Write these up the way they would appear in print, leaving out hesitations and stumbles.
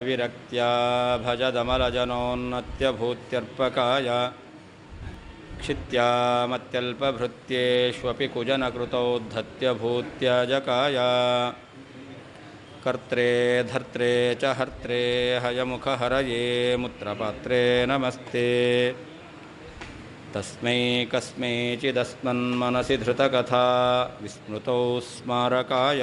ವಿರಕ್ತ್ಯಾ ಭಜದಮಲಜನೋನ್ನತ್ಯಭೂತ್ಯರ್ಪಕಾಯ ಕ್ಷಿತ್ಯಾಮತ್ಯಲ್ಪಭೃತ್ಯೇಷ್ವಪಿ ಕುಜನಕೃತೌದ್ಧತ್ಯಭೂತ್ಯಜಕಾಯ ಕರ್ತ್ರೇ ಧರ್ತ್ರೇ ಚ ಹರ್ತ್ರೇ ಹಯಮುಖಹರಯೇ ಮುತ್ರಪಾತ್ರೇ ನಮಸ್ತೆ ತಸ್ಮೈ ಕಸ್ಮೈಚಿದಸ್ಮನ್ಮನಸಿ ಧೃತಕಥಾ ವಿಸ್ಮೃತೌ ಸ್ಮಾರಕಾಯ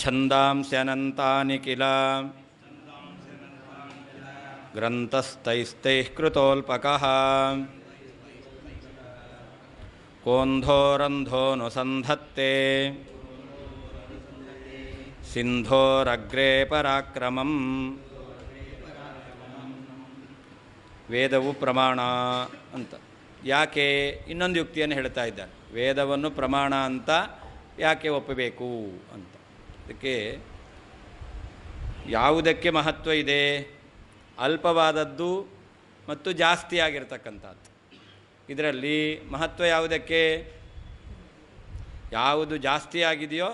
ಛಂದಾಂಸ್ಯನಂತಾನಿ ಕಿಲ ಗ್ರಂಥಸ್ಥೈಸ್ತೈಃ ಕೃತೋಲ್ಪಕಃ ಕೋಂಧೋರಂಧೋನುಸಂಧತ್ತೆ ಸಿಂಧೋರಗ್ರೇ ಪರಾಕ್ರಮಂ. ವೇದವು ಪ್ರಮಾಣ ಅಂತ ಯಾಕೆ ಇನ್ನೊಂದು ಯುಕ್ತಿಯನ್ನು ಹೇಳ್ತಾ ಇದ್ದಾರೆ. ವೇದವನ್ನು ಪ್ರಮಾಣ ಅಂತ ಯಾಕೆ ಒಪ್ಪಬೇಕು ಅಂತ. ಅದಕ್ಕೆ ಯಾವುದಕ್ಕೆ ಮಹತ್ವ ಇದೆ? ಅಲ್ಪವಾದದ್ದು ಮತ್ತು ಜಾಸ್ತಿ ಆಗಿರ್ತಕ್ಕಂಥದ್ದು. ಇದರಲ್ಲಿ ಮಹತ್ವ ಯಾವುದಕ್ಕೆ? ಯಾವುದು ಜಾಸ್ತಿ ಆಗಿದೆಯೋ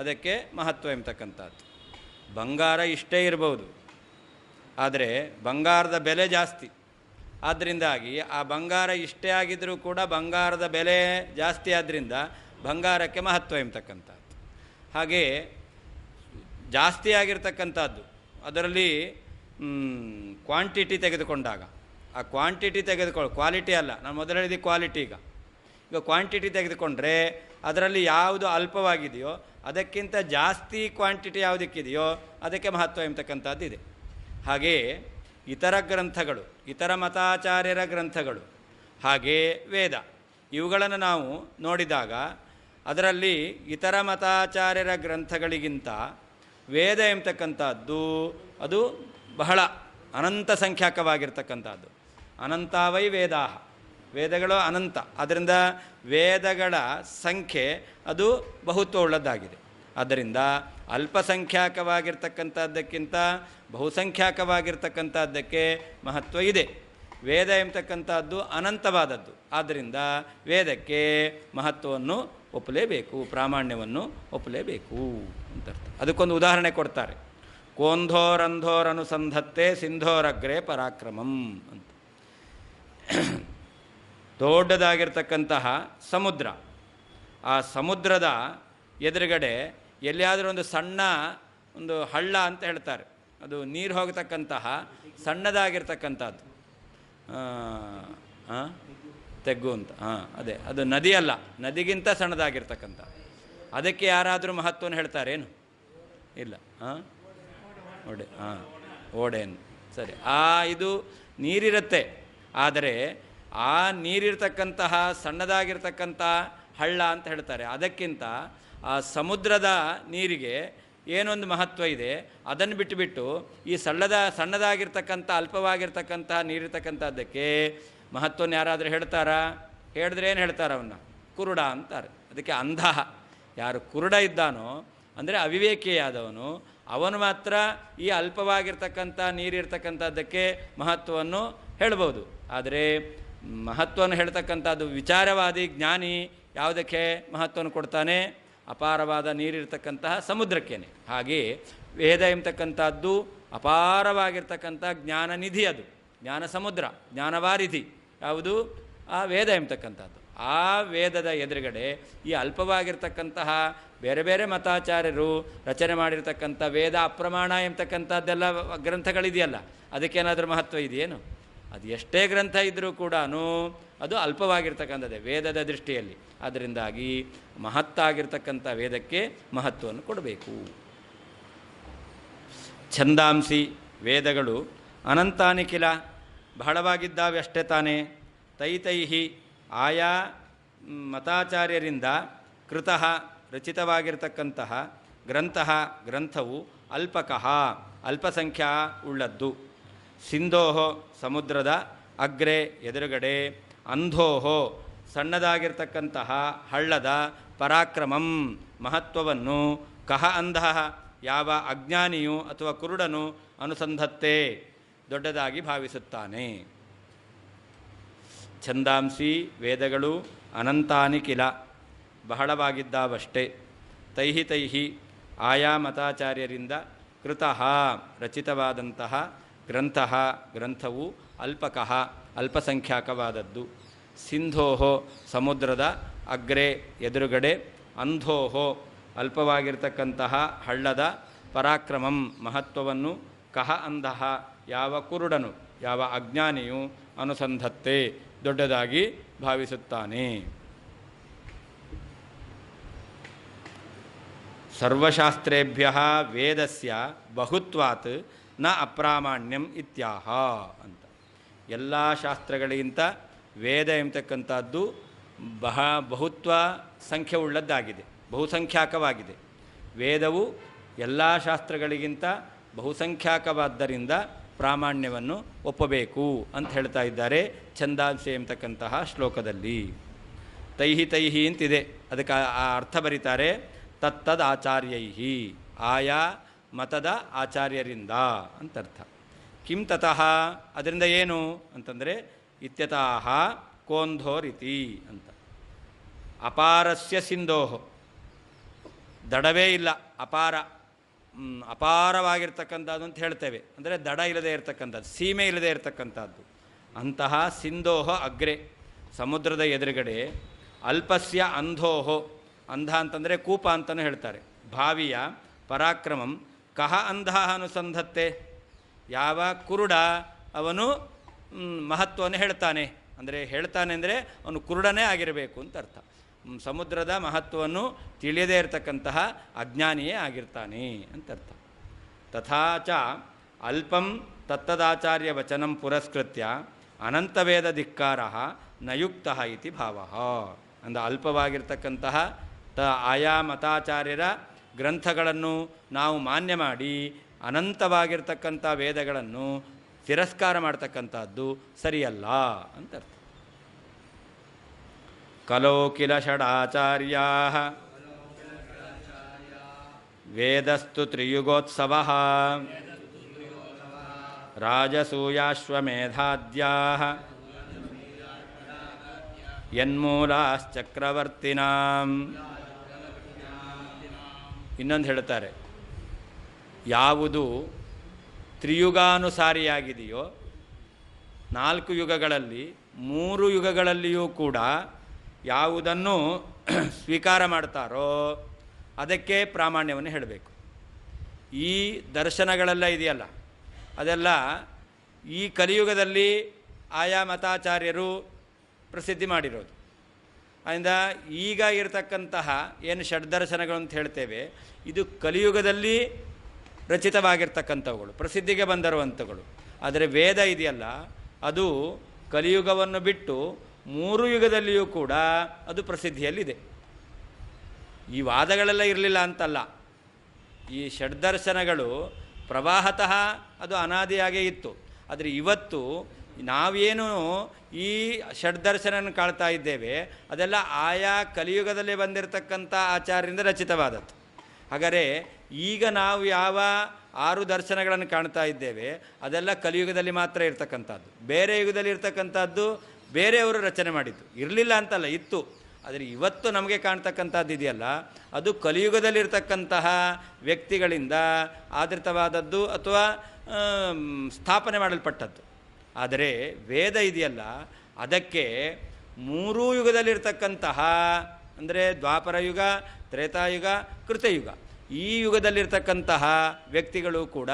ಅದಕ್ಕೆ ಮಹತ್ವ ಎಂಬತಕ್ಕಂಥದ್ದು. ಬಂಗಾರ ಇಷ್ಟೇ ಇರ್ಬೋದು, ಆದರೆ ಬಂಗಾರದ ಬೆಲೆ ಜಾಸ್ತಿ. ಆದ್ದರಿಂದಾಗಿ ಆ ಬಂಗಾರ ಇಷ್ಟೇ ಆಗಿದ್ದರೂ ಕೂಡ ಬಂಗಾರದ ಬೆಲೆ ಜಾಸ್ತಿ ಆದ್ದರಿಂದ ಬಂಗಾರಕ್ಕೆ ಮಹತ್ವ ಎಂಬತಕ್ಕಂಥದ್ದು. ಹಾಗೆ ಜಾಸ್ತಿ ಆಗಿರ್ತಕ್ಕಂಥದ್ದು ಅದರಲ್ಲಿ ಕ್ವಾಂಟಿಟಿ ತೆಗೆದುಕೊಂಡಾಗ, ಆ ಕ್ವಾಂಟಿಟಿ ಕ್ವಾಲಿಟಿ ಅಲ್ಲ, ನಾನು ಮೊದಲು ಹೇಳಿದ ಕ್ವಾಲಿಟಿ. ಈಗ ಕ್ವಾಂಟಿಟಿ ತೆಗೆದುಕೊಂಡ್ರೆ ಅದರಲ್ಲಿ ಯಾವುದು ಅಲ್ಪವಾಗಿದೆಯೋ ಅದಕ್ಕಿಂತ ಜಾಸ್ತಿ ಕ್ವಾಂಟಿಟಿ ಯಾವುದಕ್ಕಿದೆಯೋ ಅದಕ್ಕೆ ಮಹತ್ವ ಎಂಬತಕ್ಕಂಥದ್ದು ಇದೆ. ಹಾಗೆಯೇ ಇತರ ಗ್ರಂಥಗಳು, ಇತರ ಮತಾಚಾರ್ಯರ ಗ್ರಂಥಗಳು, ಹಾಗೇ ವೇದ, ಇವುಗಳನ್ನು ನಾವು ನೋಡಿದಾಗ ಅದರಲ್ಲಿ ಇತರ ಮತಾಚಾರ್ಯರ ಗ್ರಂಥಗಳಿಗಿಂತ ವೇದ ಎಂಬತಕ್ಕಂಥದ್ದು ಅದು ಬಹಳ ಅನಂತ ಸಂಖ್ಯಾಕವಾಗಿರ್ತಕ್ಕಂಥದ್ದು. ಅನಂತಾವೈ ವೇದಾಹ, ವೇದಗಳು ಅನಂತ. ಅದರಿಂದ ವೇದಗಳ ಸಂಖ್ಯೆ ಅದು ಬಹುತ್ವ ಉಳ್ಳದ್ದಾಗಿದೆ. ಆದ್ದರಿಂದ ಅಲ್ಪಸಂಖ್ಯಾಕವಾಗಿರ್ತಕ್ಕಂಥದ್ದಕ್ಕಿಂತ ಬಹುಸಂಖ್ಯಾಕವಾಗಿರ್ತಕ್ಕಂಥದ್ದಕ್ಕೆ ಮಹತ್ವ ಇದೆ. ವೇದ ಎಂಬತಕ್ಕಂಥದ್ದು ಅನಂತವಾದದ್ದು. ಆದ್ದರಿಂದ ವೇದಕ್ಕೆ ಮಹತ್ವವನ್ನು ಒಪ್ಪಲೇಬೇಕು, ಪ್ರಾಮಾಣ್ಯವನ್ನು ಒಪ್ಪಲೇಬೇಕು ಅಂತ ಅರ್ಥ. ಅದಕ್ಕೊಂದು ಉದಾಹರಣೆ ಕೊಡ್ತಾರೆ. ಕೋಂಧೋರಂಧೋರನುಸಂಧತ್ತೆ ಸಿಂಧೋರಗ್ರೇ ಪರಾಕ್ರಮಂ ಅಂತ. ದೊಡ್ಡದಾಗಿರ್ತಕ್ಕಂತಹ ಸಮುದ್ರ, ಆ ಸಮುದ್ರದ ಎದುರುಗಡೆ ಎಲ್ಲಿಯಾದರೂ ಒಂದು ಸಣ್ಣ ಒಂದು ಹಳ್ಳ ಅಂತ ಹೇಳ್ತಾರೆ. ಅದು ನೀರು ಹೋಗತಕ್ಕಂತಹ ಸಣ್ಣದಾಗಿರ್ತಕ್ಕಂಥದ್ದು, ತೆಗ್ಗು ಅಂತ. ಅದೇ, ಅದು ನದಿ ಅಲ್ಲ, ನದಿಗಿಂತ ಸಣ್ಣದಾಗಿರ್ತಕ್ಕಂಥ. ಅದಕ್ಕೆ ಯಾರಾದರೂ ಮಹತ್ವವನ್ನು ಹೇಳ್ತಾರೇನು? ಇಲ್ಲ. ಓಡೆ, ಓಡೆಯನ್ನು ಸರಿ. ಇದು ನೀರಿರುತ್ತೆ, ಆದರೆ ಆ ನೀರಿರ್ತಕ್ಕಂತಹ ಸಣ್ಣದಾಗಿರ್ತಕ್ಕಂಥ ಹಳ್ಳ ಅಂತ ಹೇಳ್ತಾರೆ. ಅದಕ್ಕಿಂತ ಆ ಸಮುದ್ರದ ನೀರಿಗೆ ಏನೊಂದು ಮಹತ್ವ ಇದೆ, ಅದನ್ನು ಬಿಟ್ಟುಬಿಟ್ಟು ಈ ಸಣ್ಣದಾಗಿರ್ತಕ್ಕಂಥ ಅಲ್ಪವಾಗಿರ್ತಕ್ಕಂತಹ ನೀರಿರ್ತಕ್ಕಂಥದ್ದಕ್ಕೆ ಮಹತ್ವವನ್ನು ಯಾರಾದರೂ ಹೇಳ್ತಾರಾ? ಹೇಳಿದ್ರೆ ಏನು ಹೇಳ್ತಾರೆ? ಅವನ್ನ ಕುರುಡ ಅಂತಾರೆ. ಅದಕ್ಕೆ ಅಂಧ. ಯಾರು ಕುರುಡ ಇದ್ದಾನೋ ಅಂದರೆ ಅವಿವೇಕಿಯಾದವನು, ಅವನು ಮಾತ್ರ ಈ ಅಲ್ಪವಾಗಿರ್ತಕ್ಕಂಥ ನೀರಿರ್ತಕ್ಕಂಥದ್ದಕ್ಕೆ ಮಹತ್ವವನ್ನು ಹೇಳ್ಬೋದು. ಆದರೆ ಮಹತ್ವವನ್ನು ಹೇಳ್ತಕ್ಕಂಥದ್ದು ವಿಚಾರವಾದಿ ಜ್ಞಾನಿ ಯಾವುದಕ್ಕೆ ಮಹತ್ವವನ್ನು ಕೊಡ್ತಾನೆ? ಅಪಾರವಾದ ನೀರಿರ್ತಕ್ಕಂತಹ ಸಮುದ್ರಕ್ಕೇನೆ. ಹಾಗೆ ವೇದ ಎಂಬತಕ್ಕಂಥದ್ದು ಅಪಾರವಾಗಿರ್ತಕ್ಕಂಥ ಜ್ಞಾನನಿಧಿ, ಅದು ಜ್ಞಾನ ಸಮುದ್ರ, ಜ್ಞಾನವಾರಿಧಿ. ಯಾವುದು? ಆ ವೇದ ಎಂಬತಕ್ಕಂಥದ್ದು. ಆ ವೇದದ ಎದುರುಗಡೆ ಈ ಅಲ್ಪವಾಗಿರ್ತಕ್ಕಂತಹ ಬೇರೆ ಬೇರೆ ಮತಾಚಾರ್ಯರು ರಚನೆ ಮಾಡಿರ್ತಕ್ಕಂಥ ವೇದ ಅಪ್ರಮಾಣ ಎಂಬತಕ್ಕಂಥದ್ದೆಲ್ಲ ಗ್ರಂಥಗಳಿದೆಯಲ್ಲ, ಅದಕ್ಕೇನಾದರೂ ಮಹತ್ವ ಇದೆಯೇನು? ಅದು ಎಷ್ಟೇ ಗ್ರಂಥ ಇದ್ದರೂ ಕೂಡ ಅದು ಅಲ್ಪವಾಗಿರ್ತಕ್ಕಂಥದ್ದೇ ವೇದದ ದೃಷ್ಟಿಯಲ್ಲಿ. ಅದರಿಂದಾಗಿ ಮಹತ್ತಾಗಿರ್ತಕ್ಕಂಥ ವೇದಕ್ಕೆ ಮಹತ್ವವನ್ನು ಕೊಡಬೇಕು. ಛಂದಾಂಸಿ, ವೇದಗಳು ಅನಂತಾನಿ ಕಿಲ, ಬಹಳವಾಗಿದ್ದಾವೆ ಅಷ್ಟೇ ತಾನೇ. ತೈತೈಹಿ, ಆಯಾ ಮತಾಚಾರ್ಯರಿಂದ ಕೃತಃ, ರಚಿತವಾಗಿರ್ತಕ್ಕಂತಹ ಗ್ರಂಥವು ಅಲ್ಪಕಃ, ಅಲ್ಪಸಂಖ್ಯಾ ಉಳ್ಳದ್ದು. ಸಿಂಧೋಹೋ, ಸಮುದ್ರದ ಅಗ್ರೆ, ಎದುರುಗಡೆ. ಅಂಧೋಹೋ, ಸಣ್ಣದಾಗಿರ್ತಕ್ಕಂತಹ ಹಳ್ಳದ. ಪರಾಕ್ರಮಂ, ಮಹತ್ವವನ್ನು. ಕಹ ಅಂಧಃ, ಯಾವ ಅಜ್ಞಾನಿಯು ಅಥವಾ ಕುರುಡನು ಅನುಸಂಧತ್ತೆ, ದೊಡ್ಡದಾಗಿ ಭಾವಿಸುತ್ತಾನೆ. ಛಂದಾಂಸಿ ವೇದಗಳು ಅನಂತಾನಿ ಕಿಲ, ಬಹಳವಾಗಿದ್ದಾವಷ್ಟೇ. ತೈಹಿ ತೈಹಿ ಆಯಾ ಮತಾಚಾರ್ಯರಿಂದ ಕೃತಃ ರಚಿತವಾದಂತಹ ಗ್ರಂಥವು ಅಲ್ಪಕಃ ಅಲ್ಪಸಂಖ್ಯಾಕವಾದದ್ದು. ಸಿಂಧೋಹೋ ಸಮುದ್ರದ ಅಗ್ರೆ ಎದುರುಗಡೆ, ಅಂಧೋಹೋ ಅಲ್ಪವಾಗಿರ್ತಕ್ಕಂತಹ ಹಳ್ಳದ, ಪರಾಕ್ರಮಂ ಮಹತ್ವವನ್ನು, ಕಹ ಅಂಧಃ ಯಾವ ಕುರುಡನು ಯಾವ ಅಜ್ಞಾನಿಯು, ಅನುಸಂಧತ್ತೆ ದೊಡ್ಡದಾಗಿ ಭಾವಿಸುತ್ತಾನೆ. ಸರ್ವಶಾಸ್ತ್ರೇಭ್ಯ ವೇದಸ್ಯ ಬಹುತ್ವಾತ್ ನ ಅಪ್ರಾಮಾಣ್ಯಂ ಇತ್ಯಾಹ ಅಂತ. ಎಲ್ಲ ಶಾಸ್ತ್ರಗಳಿಗಿಂತ ವೇದ ಎಂಬತಕ್ಕಂಥದ್ದು ಬಹುತ್ವ ಸಂಖ್ಯೆಯುಳ್ಳದ್ದಾಗಿದೆ, ಬಹುಸಂಖ್ಯಾಕವಾಗಿದೆ. ವೇದವು ಎಲ್ಲ ಶಾಸ್ತ್ರಗಳಿಗಿಂತ ಬಹುಸಂಖ್ಯಾಕವಾದ್ದರಿಂದ ಪ್ರಾಮಾಣ್ಯವನ್ನು ಒಪ್ಪಬೇಕು ಅಂತ ಹೇಳ್ತಾ ಇದ್ದಾರೆ ಛಂದಾಂಶ ಎಂಬತಕ್ಕಂತಹ ಶ್ಲೋಕದಲ್ಲಿ. ತೈಹಿ ತೈಹಿ ಅಂತಿದೆ, ಅದಕ್ಕೆ ಆ ಅರ್ಥ ಬರೀತಾರೆ ತತ್ತದ ಆಚಾರ್ಯೈಹಿ, ಆಯಾ ಮತದ ಆಚಾರ್ಯರಿಂದ ಅಂತರ್ಥ. ಕಿಂ ತತಃ ಅದರಿಂದ ಏನು ಅಂತಂದರೆ ಇತ್ಯತಃ ಕೋಂಧೋರಿತಿ ಅಂತ. ಅಪಾರಸ್ಯ ಸಿಂಧೋಹೋ ದಡವೇ ಇಲ್ಲ, ಅಪಾರವಾಗಿರ್ತಕ್ಕಂಥದ್ದು ಅಂತ ಹೇಳ್ತೇವೆ. ಅಂದರೆ ದಡ ಇಲ್ಲದೆ ಇರತಕ್ಕಂಥದ್ದು, ಸೀಮೆ ಇಲ್ಲದೆ ಇರತಕ್ಕಂಥದ್ದು. ಅಂತಹ ಸಿಂಧೋಹೋ ಅಗ್ರೆ ಸಮುದ್ರದ ಎದುರುಗಡೆ, ಅಲ್ಪಸ್ಯ ಅಂಧೋಹೋ ಅಂಧ ಅಂತಂದರೆ ಕೂಪ ಅಂತಲೂ ಹೇಳ್ತಾರೆ, ಭಾವಿಯ ಪರಾಕ್ರಮಂ ಕಹ ಅಂಧ ಅನುಸಂಧತ್ತೆ ಯಾವ ಕುರುಡ ಅವನು ಮಹತ್ವವನ್ನು ಹೇಳ್ತಾನೆ. ಅಂದರೆ ಅವನು ಕುರುಡನೇ ಆಗಿರಬೇಕು ಅಂತ ಅರ್ಥ. ಸಮುದ್ರದ ಮಹತ್ವವನ್ನು ತಿಳಿಯದೇ ಇರತಕ್ಕಂತಹ ಅಜ್ಞಾನಿಯೇ ಆಗಿರ್ತಾನೆ ಅಂತ ಅರ್ಥ. ತಥಾಚ ಅಲ್ಪಂ ತತ್ತದಾಚಾರ್ಯ ವಚನಂ ಪುರಸ್ಕೃತ್ಯ ಅನಂತವೇದ ಧಿಕ್ಕಾರ ನಯುಕ್ತ ಇತಿ ಭಾವ. ಅಲ್ಪವಾಗಿರ್ತಕ್ಕಂತಹ ಆಯಾ ಮತಾಚಾರ್ಯರ ಗ್ರಂಥಗಳನ್ನು ನಾವು ಮಾನ್ಯ ಮಾಡಿ ಅನಂತವಾಗಿರ್ತಕ್ಕಂಥ ವೇದಗಳನ್ನು ತಿರಸ್ಕಾರ ಮಾಡ್ತಕ್ಕಂಥದ್ದು ಸರಿಯಲ್ಲ ಅಂತ ಅರ್ಥ. ಕಲೋ ಕಿಲ ಷಡಾಚಾರ್ಯಾ ವೇದಸ್ತು ತ್ರಿಯುಗೋತ್ಸವ ರಾಜಸೂಯಾಶ್ವಮೇಧಾದ್ಯಾ ಯನ್ಮೂಲಾಶ್ಚಕ್ರವರ್ತಿನಾಂ. ಇನ್ನೊಂದು ಹೇಳ್ತಾರೆ, ಯಾವುದು ತ್ರಿಯುಗಾನುಸಾರಿಯಾಗಿದೆಯೋ 4 ಯುಗಗಳಲ್ಲಿ 3 ಯುಗಗಳಲ್ಲಿಯೂ ಕೂಡ ಯಾವುದನ್ನು ಸ್ವೀಕಾರ ಮಾಡ್ತಾರೋ ಅದಕ್ಕೆ ಪ್ರಾಮಾಣ್ಯವನ್ನು ಹೇಳಬೇಕು. ಈ ದರ್ಶನಗಳೆಲ್ಲ ಇದೆಯಲ್ಲ, ಅದೆಲ್ಲ ಈ ಕಲಿಯುಗದಲ್ಲಿ ಆಯಾ ಮತಾಚಾರ್ಯರು ಪ್ರಸಿದ್ಧಿ ಮಾಡಿರೋದು. ಅದರಿಂದ ಈಗ ಇರತಕ್ಕಂತಹ ಏನು ಷಡ್ದರ್ಶನಗಳು ಅಂತ ಹೇಳ್ತೇವೆ, ಇದು ಕಲಿಯುಗದಲ್ಲಿ ರಚಿತವಾಗಿರ್ತಕ್ಕಂಥವುಗಳು, ಪ್ರಸಿದ್ಧಿಗೆ ಬಂದಿರುವಂಥಗಳು. ಆದರೆ ವೇದ ಇದೆಯಲ್ಲ, ಅದು ಕಲಿಯುಗವನ್ನು ಬಿಟ್ಟು 3 ಯುಗದಲ್ಲಿಯೂ ಕೂಡ ಅದು ಪ್ರಸಿದ್ಧಿಯಲ್ಲಿದೆ. ಈ ವಾದಗಳೆಲ್ಲ ಇರಲಿಲ್ಲ ಅಂತಲ್ಲ, ಈ ಷಡ್ದರ್ಶನಗಳು ಪ್ರವಾಹತಃ ಅದು ಅನಾದಿಯಾಗೇ ಇತ್ತು. ಆದರೆ ಇವತ್ತು ನಾವೇನು ಈ ಷಡ್ದರ್ಶನ ಕಾಳ್ತಾ ಇದ್ದೇವೆ, ಅದೆಲ್ಲ ಆಯಾ ಕಲಿಯುಗದಲ್ಲಿ ಬಂದಿರತಕ್ಕಂಥ ಆಚಾರ್ಯರಿಂದ ರಚಿತವಾದದ್ದು. ಹಾಗಾದರೆ ಈಗ ನಾವು ಯಾವ 6 ದರ್ಶನಗಳನ್ನು ಕಾಣ್ತಾ ಇದ್ದೇವೆ ಅದೆಲ್ಲ ಕಲಿಯುಗದಲ್ಲಿ ಮಾತ್ರ ಇರ್ತಕ್ಕಂಥದ್ದು. ಬೇರೆ ಯುಗದಲ್ಲಿ ಇರ್ತಕ್ಕಂಥದ್ದು ಬೇರೆಯವರು ರಚನೆ ಮಾಡಿದ್ದು, ಇರಲಿಲ್ಲ ಅಂತಲ್ಲ, ಇತ್ತು. ಆದರೆ ಇವತ್ತು ನಮಗೆ ಕಾಣ್ತಕ್ಕಂಥದ್ದು ಇದೆಯಲ್ಲ, ಅದು ಕಲಿಯುಗದಲ್ಲಿರ್ತಕ್ಕಂತಹ ವ್ಯಕ್ತಿಗಳಿಂದ ಆಧೃತವಾದದ್ದು ಅಥವಾ ಸ್ಥಾಪನೆ ಮಾಡಲ್ಪಟ್ಟದ್ದು. ಆದರೆ ವೇದ ಇದೆಯಲ್ಲ, ಅದಕ್ಕೆ 3 ಯುಗದಲ್ಲಿರ್ತಕ್ಕಂತಹ, ಅಂದರೆ ದ್ವಾಪರ ಯುಗ, ತ್ರೇತಾಯುಗ, ಕೃತಯುಗ, ಈ ಯುಗದಲ್ಲಿರ್ತಕ್ಕಂತಹ ವ್ಯಕ್ತಿಗಳು ಕೂಡ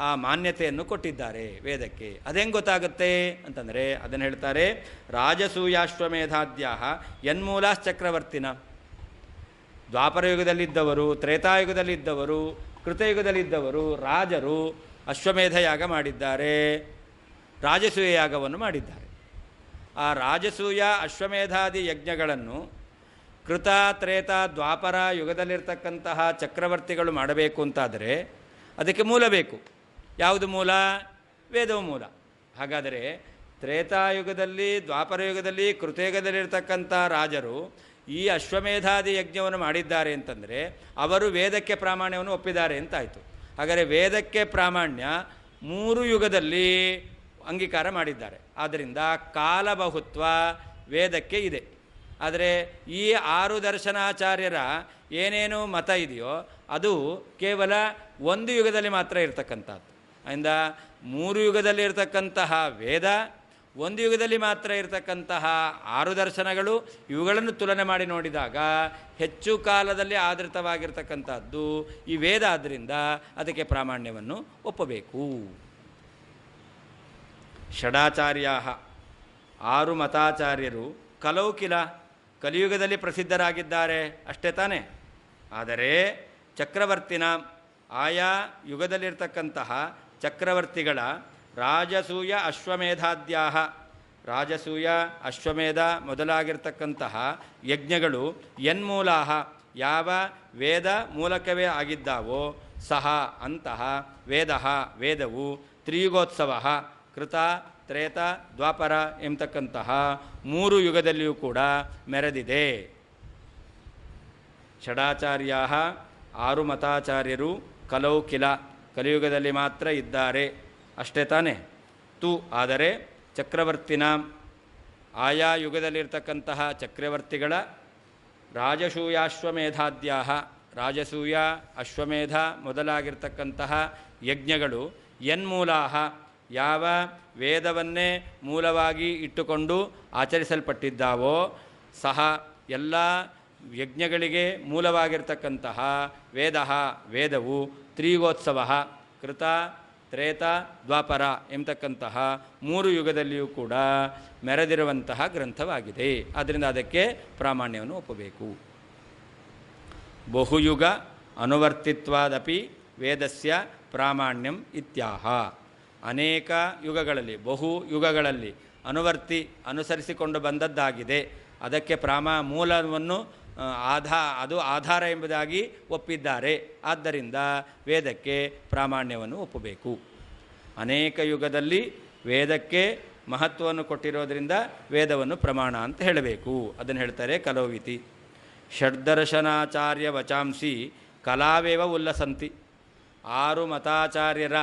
ಆ ಮಾನ್ಯತೆಯನ್ನು ಕೊಟ್ಟಿದ್ದಾರೆ ವೇದಕ್ಕೆ. ಅದೆಂಗೆ ಗೊತ್ತಾಗುತ್ತೆ ಅಂತಂದರೆ ಅದನ್ನು ಹೇಳ್ತಾರೆ, ರಾಜಸೂಯಾಶ್ವಮೇಧಾದ್ಯಾ ಯನ್ಮೂಲಾಶ್ಚಕ್ರವರ್ತಿನ. ದ್ವಾಪರ ಯುಗದಲ್ಲಿದ್ದವರು, ತ್ರೇತಾಯುಗದಲ್ಲಿದ್ದವರು, ಕೃತಯುಗದಲ್ಲಿದ್ದವರು ರಾಜರು ಅಶ್ವಮೇಧ ಯಾಗ ಮಾಡಿದ್ದಾರೆ, ರಾಜಸೂಯ ಯಾಗವನ್ನು ಮಾಡಿದ್ದಾರೆ. ಆ ರಾಜಸೂಯ ಅಶ್ವಮೇಧಾದಿ ಯಜ್ಞಗಳನ್ನು ಕೃತ, ತ್ರೇತ, ದ್ವಾಪರ ಯುಗದಲ್ಲಿರ್ತಕ್ಕಂತಹ ಚಕ್ರವರ್ತಿಗಳು ಮಾಡಬೇಕು ಅಂತಾದರೆ ಅದಕ್ಕೆ ಮೂಲ ಬೇಕು. ಯಾವುದು ಮೂಲ? ವೇದವು ಮೂಲ. ಹಾಗಾದರೆ ತ್ರೇತಾಯುಗದಲ್ಲಿ, ದ್ವಾಪರ ಯುಗದಲ್ಲಿ, ಕೃತಯುಗದಲ್ಲಿರ್ತಕ್ಕಂಥ ರಾಜರು ಈ ಅಶ್ವಮೇಧಾದಿ ಯಜ್ಞವನ್ನು ಮಾಡಿದ್ದಾರೆ ಅಂತಂದರೆ ಅವರು ವೇದಕ್ಕೆ ಪ್ರಾಮಾಣ್ಯವನ್ನು ಒಪ್ಪಿದ್ದಾರೆ ಅಂತಾಯಿತು. ಹಾಗಾದರೆ ವೇದಕ್ಕೆ ಪ್ರಾಮಾಣ್ಯ 3 ಯುಗದಲ್ಲಿ ಅಂಗೀಕಾರ ಮಾಡಿದ್ದಾರೆ. ಆದ್ದರಿಂದ ಕಾಲಬಹುತ್ವ ವೇದಕ್ಕೆ ಇದೆ. ಆದರೆ ಈ 6 ದರ್ಶನಾಚಾರ್ಯರ ಏನೇನು ಮತ ಇದೆಯೋ ಅದು ಕೇವಲ ಒಂದು ಯುಗದಲ್ಲಿ ಮಾತ್ರ ಇರತಕ್ಕಂಥದ್ದು. ಆದ್ದರಿಂದ 3 ಯುಗದಲ್ಲಿ ಇರತಕ್ಕಂತಹ ವೇದ, ಒಂದು ಯುಗದಲ್ಲಿ ಮಾತ್ರ ಇರತಕ್ಕಂತಹ 6 ದರ್ಶನಗಳು, ಇವುಗಳನ್ನು ತುಲನೆ ಮಾಡಿ ನೋಡಿದಾಗ ಹೆಚ್ಚು ಕಾಲದಲ್ಲಿ ಆಧೃತವಾಗಿರ್ತಕ್ಕಂಥದ್ದು ಈ ವೇದ. ಆದ್ದರಿಂದ ಅದಕ್ಕೆ ಪ್ರಾಮಾಣ್ಯವನ್ನು ಒಪ್ಪಬೇಕು. ಷಡಾಚಾರ್ಯ 6 ಮತಾಚಾರ್ಯರು ಕಲೌಕಿಲ ಕಲಿಯುಗದಲ್ಲಿ ಪ್ರಸಿದ್ಧರಾಗಿದ್ದಾರೆ ಅಷ್ಟೇ ತಾನೇ. ಆದರೆ ಚಕ್ರವರ್ತಿನ ಆಯಾ ಯುಗದಲ್ಲಿರ್ತಕ್ಕಂತಹ ಚಕ್ರವರ್ತಿಗಳ ರಾಜಸೂಯ ಅಶ್ವಮೇಧಾದ್ಯಾಹ, ರಾಜಸೂಯ ಅಶ್ವಮೇಧ ಮೊದಲಾಗಿರ್ತಕ್ಕಂತಹ ಯಜ್ಞಗಳು ಯನ್ಮೂಲಾಹ ಯಾವ ವೇದ ಮೂಲಕವೇ ಆಗಿದ್ದಾವೋ ಸಹ ಅಂತಹ ವೇದ ವೇದವು ತ್ರಿಯುಗೋತ್ಸವ ಕೃತ ತ್ರೇತ ದ್ವಾಪರ ಎಂಬತಕ್ಕಂತಹ 3 ಯುಗದಲ್ಲಿಯೂ ಕೂಡ ಮೆರೆದಿದೆ. ಷಡಾಚಾರ್ಯ 6 ಮತಾಚಾರ್ಯರು ಕಲೌಕಿಲ ಕಲಿಯುಗದಲ್ಲಿ ಮಾತ್ರ ಇದ್ದಾರೆ ಅಷ್ಟೇ ತಾನೇ. ಆದರೆ ಚಕ್ರವರ್ತಿನ ಆಯಾ ಯುಗದಲ್ಲಿರ್ತಕ್ಕಂತಹ ಚಕ್ರವರ್ತಿಗಳ ರಾಜಸೂಯಾಶ್ವಮೇಧಾದ್ಯಾಹ, ರಾಜಸೂಯ ಅಶ್ವಮೇಧ ಮೊದಲಾಗಿರ್ತಕ್ಕಂತಹ ಯಜ್ಞಗಳು ಯನ್ಮೂಲಾಹ ಯಾವ ವೇದವನ್ನೇ ಮೂಲವಾಗಿ ಇಟ್ಟುಕೊಂಡು ಆಚರಿಸಲ್ಪಟ್ಟಿದ್ದಾವೋ ಸಹ ಎಲ್ಲ ಯಜ್ಞಗಳಿಗೆ ಮೂಲವಾಗಿರ್ತಕ್ಕಂತಹ ವೇದವು ತ್ರಿಯುಗೋತ್ಸವ ಕೃತ ತ್ರೇತ ದ್ವಾಪರ ಎಂಬತಕ್ಕಂತಹ 3 ಯುಗದಲ್ಲಿಯೂ ಕೂಡ ಮೆರೆದಿರುವಂತಹ ಗ್ರಂಥವಾಗಿದೆ. ಆದ್ದರಿಂದ ಅದಕ್ಕೆ ಪ್ರಾಮಾಣ್ಯವನ್ನು ಒಪ್ಪಬೇಕು. ಬಹುಯುಗ ಅನುವರ್ತಿತ್ವಾದಪಿ ವೇದಸ್ಯ ಪ್ರಾಮಾಣ್ಯಂ ಇತ್ಯಾಹ. ಅನೇಕ ಯುಗಗಳಲ್ಲಿ, ಬಹು ಯುಗಗಳಲ್ಲಿ ಅನುಸರಿಸಿಕೊಂಡು ಬಂದದ್ದಾಗಿದೆ. ಅದಕ್ಕೆ ಮೂಲವನ್ನು ಅದು ಆಧಾರ ಎಂಬುದಾಗಿ ಒಪ್ಪಿದ್ದಾರೆ. ಆದ್ದರಿಂದ ವೇದಕ್ಕೆ ಪ್ರಾಮಾಣ್ಯವನ್ನು ಒಪ್ಪಬೇಕು. ಅನೇಕ ಯುಗದಲ್ಲಿ ವೇದಕ್ಕೆ ಮಹತ್ವವನ್ನು ಕೊಟ್ಟಿರೋದರಿಂದ ವೇದವನ್ನು ಪ್ರಮಾಣ ಅಂತ ಹೇಳಬೇಕು. ಅದನ್ನು ಹೇಳ್ತಾರೆ ಕಲೋವಿತಿ. ಷಡ್ದರ್ಶನಾಚಾರ್ಯ ವಚಾಂಸಿ ಕಲಾವೇವ ಉಲ್ಲಸಂತಿ. 6 ಮತಾಚಾರ್ಯರ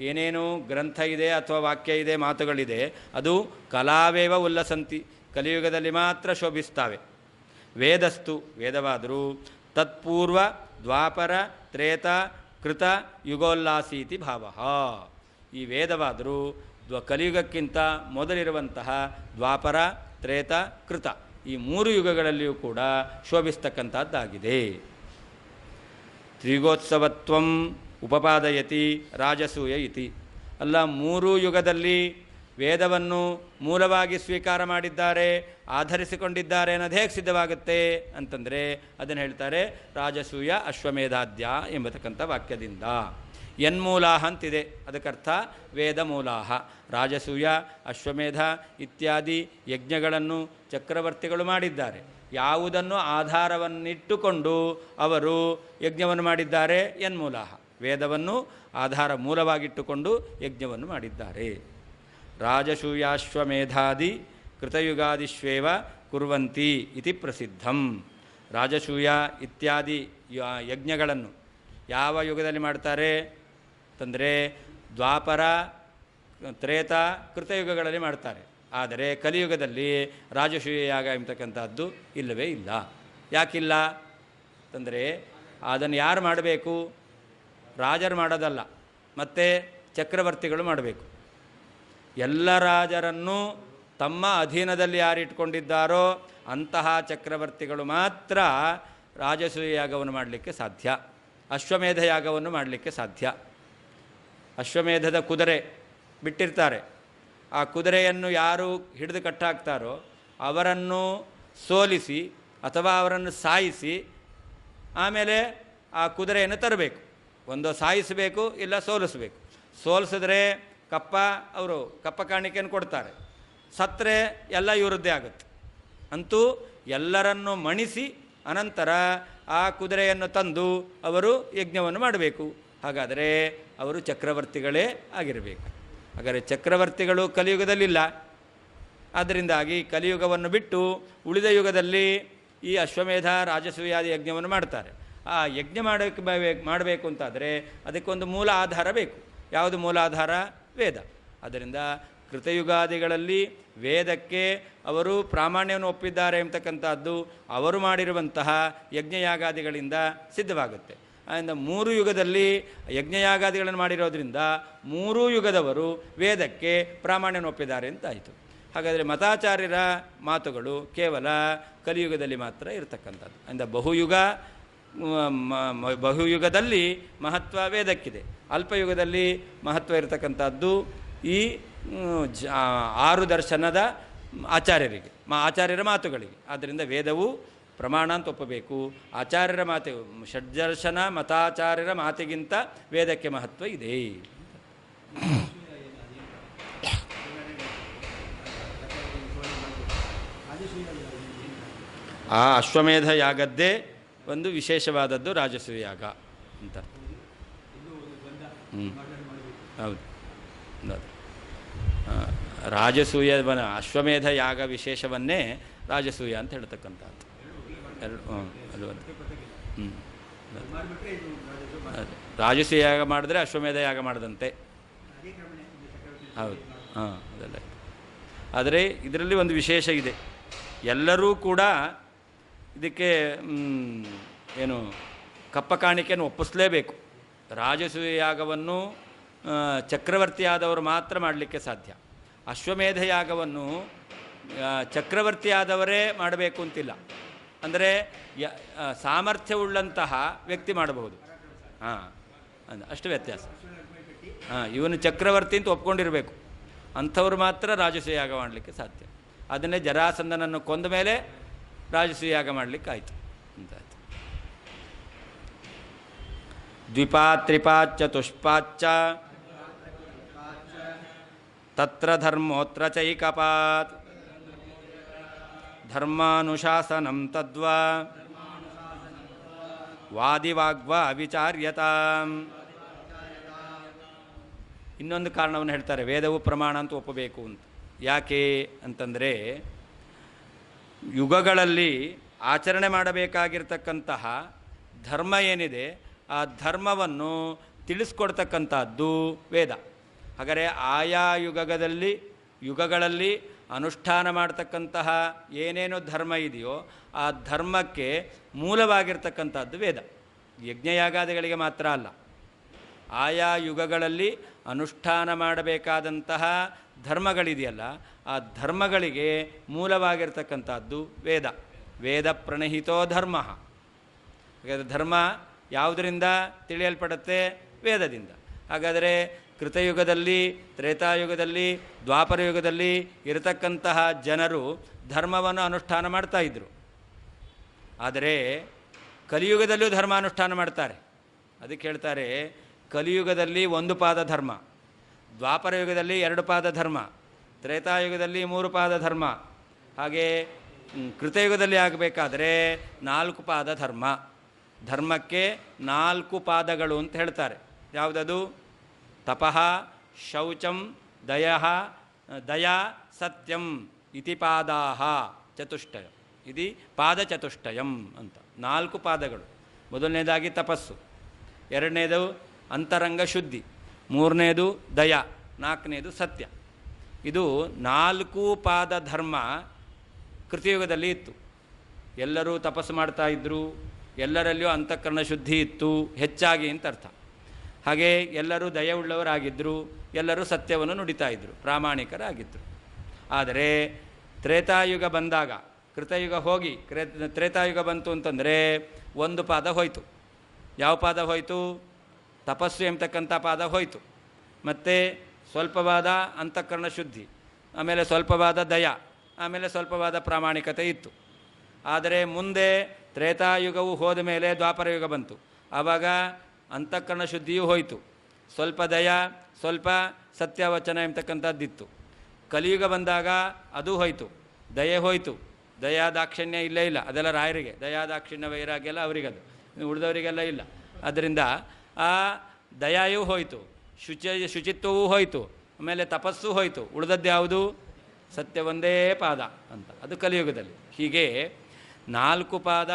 ಏನೇನು ಗ್ರಂಥ ಇದೆ ಅಥವಾ ವಾಕ್ಯ ಇದೆ, ಮಾತುಗಳಿದೆ, ಅದು ಕಲಾವೇವ ಉಲ್ಲಸಂತಿ ಕಲಿಯುಗದಲ್ಲಿ ಮಾತ್ರ ಶೋಭಿಸ್ತಾವೆ. ವೇದಸ್ತು ವೇದವಾದರೂ ತತ್ಪೂರ್ವ ದ್ವಾಪರ ತ್ರೇತ ಕೃತ ಯುಗೋಲ್ಲಾಸೀತಿ ಭಾವ. ಈ ವೇದವಾದರೂ ಕಲಿಯುಗಕ್ಕಿಂತ ಮೊದಲಿರುವಂತಹ ದ್ವಾಪರ ತ್ರೇತ ಕೃತ ಈ 3 ಯುಗಗಳಲ್ಲಿಯೂ ಕೂಡ ಶೋಭಿಸ್ತಕ್ಕಂಥದ್ದಾಗಿದೆ. ತ್ರಿಗೋತ್ಸವತ್ವಂ ಉಪಪಾದಯತಿ ರಾಜಸೂಯ ಇತಿ. ಅಲ್ಲ, 3 ಯುಗದಲ್ಲಿ ವೇದವನ್ನು ಮೂಲವಾಗಿ ಸ್ವೀಕಾರ ಮಾಡಿದ್ದಾರೆ, ಆಧರಿಸಿಕೊಂಡಿದ್ದಾರೆ ಅನ್ನೋದು ಹೇಗೆ ಸಿದ್ಧವಾಗುತ್ತೆ ಅಂತಂದರೆ ಅದನ್ನು ಹೇಳ್ತಾರೆ ರಾಜಸೂಯ ಅಶ್ವಮೇಧಾದ್ಯ ಎಂಬತಕ್ಕಂಥ ವಾಕ್ಯದಿಂದ. ಯನ್ಮೂಲಾಹ ಅಂತಿದೆ, ಅದಕ್ಕರ್ಥ ವೇದ ಮೂಲಾಹ. ರಾಜಸೂಯ ಅಶ್ವಮೇಧ ಇತ್ಯಾದಿ ಯಜ್ಞಗಳನ್ನು ಚಕ್ರವರ್ತಿಗಳು ಮಾಡಿದ್ದಾರೆ. ಯಾವುದನ್ನು ಆಧಾರವನ್ನಿಟ್ಟುಕೊಂಡು ಅವರು ಯಜ್ಞವನ್ನು ಮಾಡಿದ್ದಾರೆ? ಯನ್ಮೂಲಾಹ, ವೇದವನ್ನು ಆಧಾರ ಮೂಲವಾಗಿಟ್ಟುಕೊಂಡು ಯಜ್ಞವನ್ನು ಮಾಡಿದ್ದಾರೆ. ರಾಜಸೂಯಾಶ್ವಮೇಧಾದಿ ಕೃತಯುಗಾದಿಶ್ವೇವ ಕುರ್ವಂತಿ ಇತಿ ಪ್ರಸಿದ್ಧಂ. ರಾಜಸೂಯ ಇತ್ಯಾದಿ ಯಜ್ಞಗಳನ್ನು ಯಾವ ಯುಗದಲ್ಲಿ ಮಾಡ್ತಾರೆ ಅಂತಂದರೆ ದ್ವಾಪರ ತ್ರೇತ ಕೃತಯುಗಗಳಲ್ಲಿ ಮಾಡ್ತಾರೆ. ಆದರೆ ಕಲಿಯುಗದಲ್ಲಿ ರಾಜಸೂಯ ಯಾಗ ಎಂಬತಕ್ಕಂಥದ್ದು ಇಲ್ಲವೇ ಇಲ್ಲ. ಯಾಕಿಲ್ಲ ಅಂತಂದರೆ ಅದನ್ನು ಯಾರು ಮಾಡಬೇಕು? ರಾಜರು ಮಾಡೋದಲ್ಲ, ಮತ್ತು ಚಕ್ರವರ್ತಿಗಳು ಮಾಡಬೇಕು. ಎಲ್ಲ ರಾಜರನ್ನು ತಮ್ಮ ಅಧೀನದಲ್ಲಿ ಯಾರಿಟ್ಕೊಂಡಿದ್ದಾರೋ ಅಂತಹ ಚಕ್ರವರ್ತಿಗಳು ಮಾತ್ರ ರಾಜಸೂಯ ಯಾಗವನ್ನು ಮಾಡಲಿಕ್ಕೆ ಸಾಧ್ಯ, ಅಶ್ವಮೇಧ ಯಾಗವನ್ನು ಮಾಡಲಿಕ್ಕೆ ಸಾಧ್ಯ. ಅಶ್ವಮೇಧದ ಕುದುರೆ ಬಿಟ್ಟಿರ್ತಾರೆ, ಆ ಕುದುರೆಯನ್ನು ಯಾರು ಹಿಡಿದು ಕಟ್ಟಾಕ್ತಾರೋ ಅವರನ್ನು ಸೋಲಿಸಿ ಅಥವಾ ಅವರನ್ನು ಸಾಯಿಸಿ ಆಮೇಲೆ ಆ ಕುದುರೆಯನ್ನು ತರಬೇಕು. ಒಂದು ಸಾಯಿಸಬೇಕು, ಇಲ್ಲ ಸೋಲಿಸಬೇಕು. ಸೋಲಿಸಿದ್ರೆ ಅವರು ಕಪ್ಪ ಕಾಣಿಕೆಯನ್ನು ಕೊಡ್ತಾರೆ, ಸತ್ತರೆ ಎಲ್ಲ ಇವರದ್ದೇ ಆಗುತ್ತೆ. ಅಂತೂ ಎಲ್ಲರನ್ನು ಮಣಿಸಿ ಅನಂತರ ಆ ಕುದುರೆಯನ್ನು ತಂದು ಅವರು ಯಜ್ಞವನ್ನು ಮಾಡಬೇಕು. ಹಾಗಾದರೆ ಅವರು ಚಕ್ರವರ್ತಿಗಳೇ ಆಗಿರಬೇಕು. ಹಾಗಾದರೆ ಚಕ್ರವರ್ತಿಗಳು ಕಲಿಯುಗದಲ್ಲಿಲ್ಲ. ಆದ್ದರಿಂದಾಗಿ ಕಲಿಯುಗವನ್ನು ಬಿಟ್ಟು ಉಳಿದ ಯುಗದಲ್ಲಿ ಈ ಅಶ್ವಮೇಧ ರಾಜಸೂಯಾದಿ ಯಜ್ಞವನ್ನು ಮಾಡ್ತಾರೆ. ಆ ಯಜ್ಞ ಮಾಡಬೇಕು ಅಂತಾದರೆ ಅದಕ್ಕೊಂದು ಮೂಲ ಆಧಾರ ಬೇಕು. ಯಾವುದು ಮೂಲಾಧಾರ? ವೇದ. ಆದ್ದರಿಂದ ಕೃತಯುಗಾದಿಗಳಲ್ಲಿ ವೇದಕ್ಕೆ ಅವರು ಪ್ರಾಮಾಣ್ಯವನ್ನು ಒಪ್ಪಿದ್ದಾರೆ ಎಂಬತಕ್ಕಂಥದ್ದು ಅವರು ಮಾಡಿರುವಂತಹ ಯಜ್ಞಯಾಗಾದಿಗಳಿಂದ ಸಿದ್ಧವಾಗುತ್ತೆ. ಆದ್ದರಿಂದ 3 ಯುಗದಲ್ಲಿ ಯಜ್ಞಯಾಗಾದಿಗಳನ್ನು ಮಾಡಿರೋದ್ರಿಂದ 3 ಯುಗದವರು ವೇದಕ್ಕೆ ಪ್ರಾಮಾಣ್ಯವನ್ನು ಒಪ್ಪಿದ್ದಾರೆ ಅಂತಾಯಿತು. ಹಾಗಾದರೆ ಮತಾಚಾರ್ಯರ ಮಾತುಗಳು ಕೇವಲ ಕಲಿಯುಗದಲ್ಲಿ ಮಾತ್ರ ಇರತಕ್ಕಂಥದ್ದು. ಅಂದರೆ ಬಹುಯುಗದಲ್ಲಿ ಮಹತ್ವ ವೇದಕ್ಕಿದೆ, ಅಲ್ಪಯುಗದಲ್ಲಿ ಮಹತ್ವ ಇರತಕ್ಕಂಥದ್ದು ಈ 6 ದರ್ಶನದ ಆಚಾರ್ಯರ ಮಾತುಗಳಿಗೆ. ಆದ್ದರಿಂದ ವೇದವು ಪ್ರಮಾಣ ಅಂತ ಒಪ್ಪಬೇಕು. ಆಚಾರ್ಯರ ಮಾತು, ಷಡ್ದರ್ಶನ ಮತಾಚಾರ್ಯರ ಮಾತಿಗಿಂತ ವೇದಕ್ಕೆ ಮಹತ್ವ ಇದೆ. ಆ ಅಶ್ವಮೇಧ ಯಾಗದ್ದೇ ಒಂದು ವಿಶೇಷವಾದದ್ದು ರಾಜಸೂಯ ಯಾಗ ಅಂತ. ಹೌದು, ರಾಜಸೂಯವನ ಅಶ್ವಮೇಧ ಯಾಗ ವಿಶೇಷವನ್ನೇ ರಾಜಸೂಯ ಅಂತ ಹೇಳ್ತಕ್ಕಂಥದ್ದು. ರಾಜಸೂಯ ಯಾಗ ಮಾಡಿದ್ರೆ ಅಶ್ವಮೇಧ ಯಾಗ ಮಾಡಿದಂತೆ. ಹೌದು, ಅದೆಲ್ಲ. ಆದರೆ ಇದರಲ್ಲಿ ಒಂದು ವಿಶೇಷ ಇದೆ. ಎಲ್ಲರೂ ಕೂಡ ಇದಕ್ಕೆ ಏನು ಕಪ್ಪ ಕಾಣಿಕೆಯನ್ನು ಒಪ್ಪಿಸಲೇಬೇಕು. ರಾಜಸೂಯ ಯಾಗವನ್ನು ಚಕ್ರವರ್ತಿಯಾದವರು ಮಾತ್ರ ಮಾಡಲಿಕ್ಕೆ ಸಾಧ್ಯ. ಅಶ್ವಮೇಧ ಯಾಗವನ್ನು ಚಕ್ರವರ್ತಿಯಾದವರೇ ಮಾಡಬೇಕು ಅಂತಿಲ್ಲ. ಅಂದರೆ ಸಾಮರ್ಥ್ಯವುಳ್ಳಂತಹ ವ್ಯಕ್ತಿ ಮಾಡಬಹುದು. ಅಷ್ಟು ವ್ಯತ್ಯಾಸ. ಇವನು ಚಕ್ರವರ್ತಿ ಅಂತ ಒಪ್ಕೊಂಡಿರಬೇಕು, ಅಂಥವ್ರು ಮಾತ್ರ ರಾಜಸೂಯ ಯಾಗ ಮಾಡಲಿಕ್ಕೆ ಸಾಧ್ಯ. ಅದನ್ನೇ ಜರಾಸಂಧನನ್ನು ಕೊಂದ ಮೇಲೆ ರಾಜಸೂಯ ಯಾಗ ಮಾಡಲಿಕ್ಕೆ ಆಯಿತು ಅಂತಾಯ್ತು. ದ್ವಿಪಾತ್ ಚತುಷ್ಪಾಚ್ಚ ತತ್ರ ಧರ್ಮೋತ್ರ ಚೈಕಪಾತ್ ಧರ್ಮಾನುಶಾಸನಂ ತದ್ವಾ ವಾದಿವಾಗ್ವಾ ವಿಚಾರ್ಯತಾಂ. ಇನ್ನೊಂದು ಕಾರಣವನ್ನು ಹೇಳ್ತಾರೆ, ವೇದವು ಪ್ರಮಾಣ ಅಂತ ಒಪ್ಪಬೇಕು ಅಂತ. ಯಾಕೆ ಅಂತಂದರೆ, ಯುಗಗಳಲ್ಲಿ ಆಚರಣೆ ಮಾಡಬೇಕಾಗಿರ್ತಕ್ಕಂತಹ ಧರ್ಮ ಏನಿದೆ ಆ ಧರ್ಮವನ್ನು ತಿಳಿಸ್ಕೊಡ್ತಕ್ಕಂಥದ್ದು ವೇದ. ಹಾಗಾದರೆ ಆಯಾ ಯುಗಗಳಲ್ಲಿ ಅನುಷ್ಠಾನ ಮಾಡ್ತಕ್ಕಂತಹ ಏನೇನು ಧರ್ಮ ಇದೆಯೋ ಆ ಧರ್ಮಕ್ಕೆ ಮೂಲವಾಗಿರ್ತಕ್ಕಂಥದ್ದು ವೇದ. ಯಜ್ಞಯಾಗಾದಿಗಳಿಗೆ ಮಾತ್ರ ಅಲ್ಲ, ಆಯಾ ಯುಗಗಳಲ್ಲಿ ಅನುಷ್ಠಾನ ಮಾಡಬೇಕಾದಂತಹ ಧರ್ಮಗಳಿದೆಯಲ್ಲ ಆ ಧರ್ಮಗಳಿಗೆ ಮೂಲವಾಗಿರ್ತಕ್ಕಂಥದ್ದು ವೇದ. ವೇದ ಪ್ರಣಹಿತೋ ಧರ್ಮ. ಹಾಗಾದರೆ ಧರ್ಮ ಯಾವುದರಿಂದ ತಿಳಿಯಲ್ಪಡುತ್ತೆ? ವೇದದಿಂದ. ಹಾಗಾದರೆ ಕೃತಯುಗದಲ್ಲಿ, ತ್ರೇತಾಯುಗದಲ್ಲಿ, ದ್ವಾಪರ ಯುಗದಲ್ಲಿ ಇರತಕ್ಕಂತಹ ಜನರು ಧರ್ಮವನ್ನು ಅನುಷ್ಠಾನ ಮಾಡ್ತಾಯಿದ್ರು. ಆದರೆ ಕಲಿಯುಗದಲ್ಲೂ ಧರ್ಮಾನುಷ್ಠಾನ ಮಾಡ್ತಾರೆ. ಅದಕ್ಕೆ ಹೇಳ್ತಾರೆ, ಕಲಿಯುಗದಲ್ಲಿ 1 ಪಾದ ಧರ್ಮ, ದ್ವಾಪರ ಯುಗದಲ್ಲಿ 2 ಪಾದ ಧರ್ಮ, ತ್ರೇತಾಯುಗದಲ್ಲಿ 3 ಪಾದ ಧರ್ಮ, ಹಾಗೆ ಕೃತಯುಗದಲ್ಲಿ ಆಗಬೇಕಾದ್ರೆ 4 ಪಾದ ಧರ್ಮ. ಧರ್ಮಕ್ಕೆ 4 ಪಾದಗಳು ಅಂತ ಹೇಳ್ತಾರೆ. ಯಾವುದದು? ತಪಃ, ಶೌಚಂ, ದಯಾ, ಸತ್ಯಂ ಇತಿ ಪಾದಾಹ ಚತುಷ್ಟಯಂ. ಇದು ಪಾದಚತುಷ್ಟಯಂ ಅಂತ 4 ಪಾದಗಳು. ಮೊದಲನೇದಾಗಿ ತಪಸ್ಸು, ಎರಡನೇದು ಅಂತರಂಗ ಶುದ್ಧಿ, ಮೂರನೇದು ದಯ, ನಾಲ್ಕನೇದು ಸತ್ಯ. ಇದು 4 ಪಾದ ಧರ್ಮ ಕೃತಯುಗದಲ್ಲಿ ಇತ್ತು. ಎಲ್ಲರೂ ತಪಸ್ಸು ಮಾಡ್ತಾಯಿದ್ರು, ಎಲ್ಲರಲ್ಲಿಯೂ ಅಂತಃಕರಣ ಶುದ್ಧಿ ಇತ್ತು ಹೆಚ್ಚಾಗಿ ಅಂತ ಅರ್ಥ. ಹಾಗೆ ಎಲ್ಲರೂ ದಯವುಳ್ಳವರಾಗಿದ್ದರು, ಎಲ್ಲರೂ ಸತ್ಯವನ್ನು ನುಡಿತಾ ಇದ್ದರು, ಪ್ರಾಮಾಣಿಕರಾಗಿದ್ದರು. ಆದರೆ ತ್ರೇತಾಯುಗ ಬಂದಾಗ, ಕೃತಯುಗ ಹೋಗಿ ತ್ರೇತಾಯುಗ ಬಂತು ಅಂತಂದರೆ 1 ಪಾದ ಹೋಯಿತು. ಯಾವ ಪಾದ ಹೋಯಿತು? ತಪಸ್ಸು ಎಂಬತಕ್ಕಂಥ ಪಾದ ಹೋಯಿತು. ಮತ್ತು ಸ್ವಲ್ಪವಾದ ಅಂತಃಕರಣ ಶುದ್ಧಿ, ಆಮೇಲೆ ಸ್ವಲ್ಪವಾದ ದಯ, ಆಮೇಲೆ ಸ್ವಲ್ಪವಾದ ಪ್ರಾಮಾಣಿಕತೆ ಇತ್ತು. ಆದರೆ ಮುಂದೆ ತ್ರೇತಾಯುಗವು ಹೋದ ಮೇಲೆ ದ್ವಾಪರ ಯುಗ ಬಂತು. ಆವಾಗ ಅಂತಃಕರಣ ಶುದ್ಧಿಯೂ ಹೋಯಿತು, ಸ್ವಲ್ಪ ದಯ, ಸ್ವಲ್ಪ ಸತ್ಯವಚನ ಎಂಬತಕ್ಕಂಥದ್ದಿತ್ತು. ಕಲಿಯುಗ ಬಂದಾಗ ಅದು ಹೋಯಿತು, ದಯೆ ಹೋಯಿತು, ದಯಾದಾಕ್ಷಿಣ್ಯ ಇಲ್ಲೇ ಇಲ್ಲ. ಅದೆಲ್ಲ ರಾಯರಿಗೆ, ದಯಾದಾಕ್ಷಿಣ್ಯ ವೈರಾಗ್ಯ ಅವರಿಗದು, ಉಳಿದವರಿಗೆಲ್ಲ ಇಲ್ಲ. ಅದರಿಂದ ಆ ದಯಾಯೂ ಹೋಯಿತು, ಶುಚಿತ್ವವೂ ಹೋಯಿತು, ಆಮೇಲೆ ತಪಸ್ಸು ಹೋಯಿತು. ಉಳಿದದ್ದು ಯಾವುದು? ಸತ್ಯ ಒಂದೇ ಪಾದ ಅಂತ. ಅದು ಕಲಿಯುಗದಲ್ಲಿ. ಹೀಗೆ 4 ಪಾದ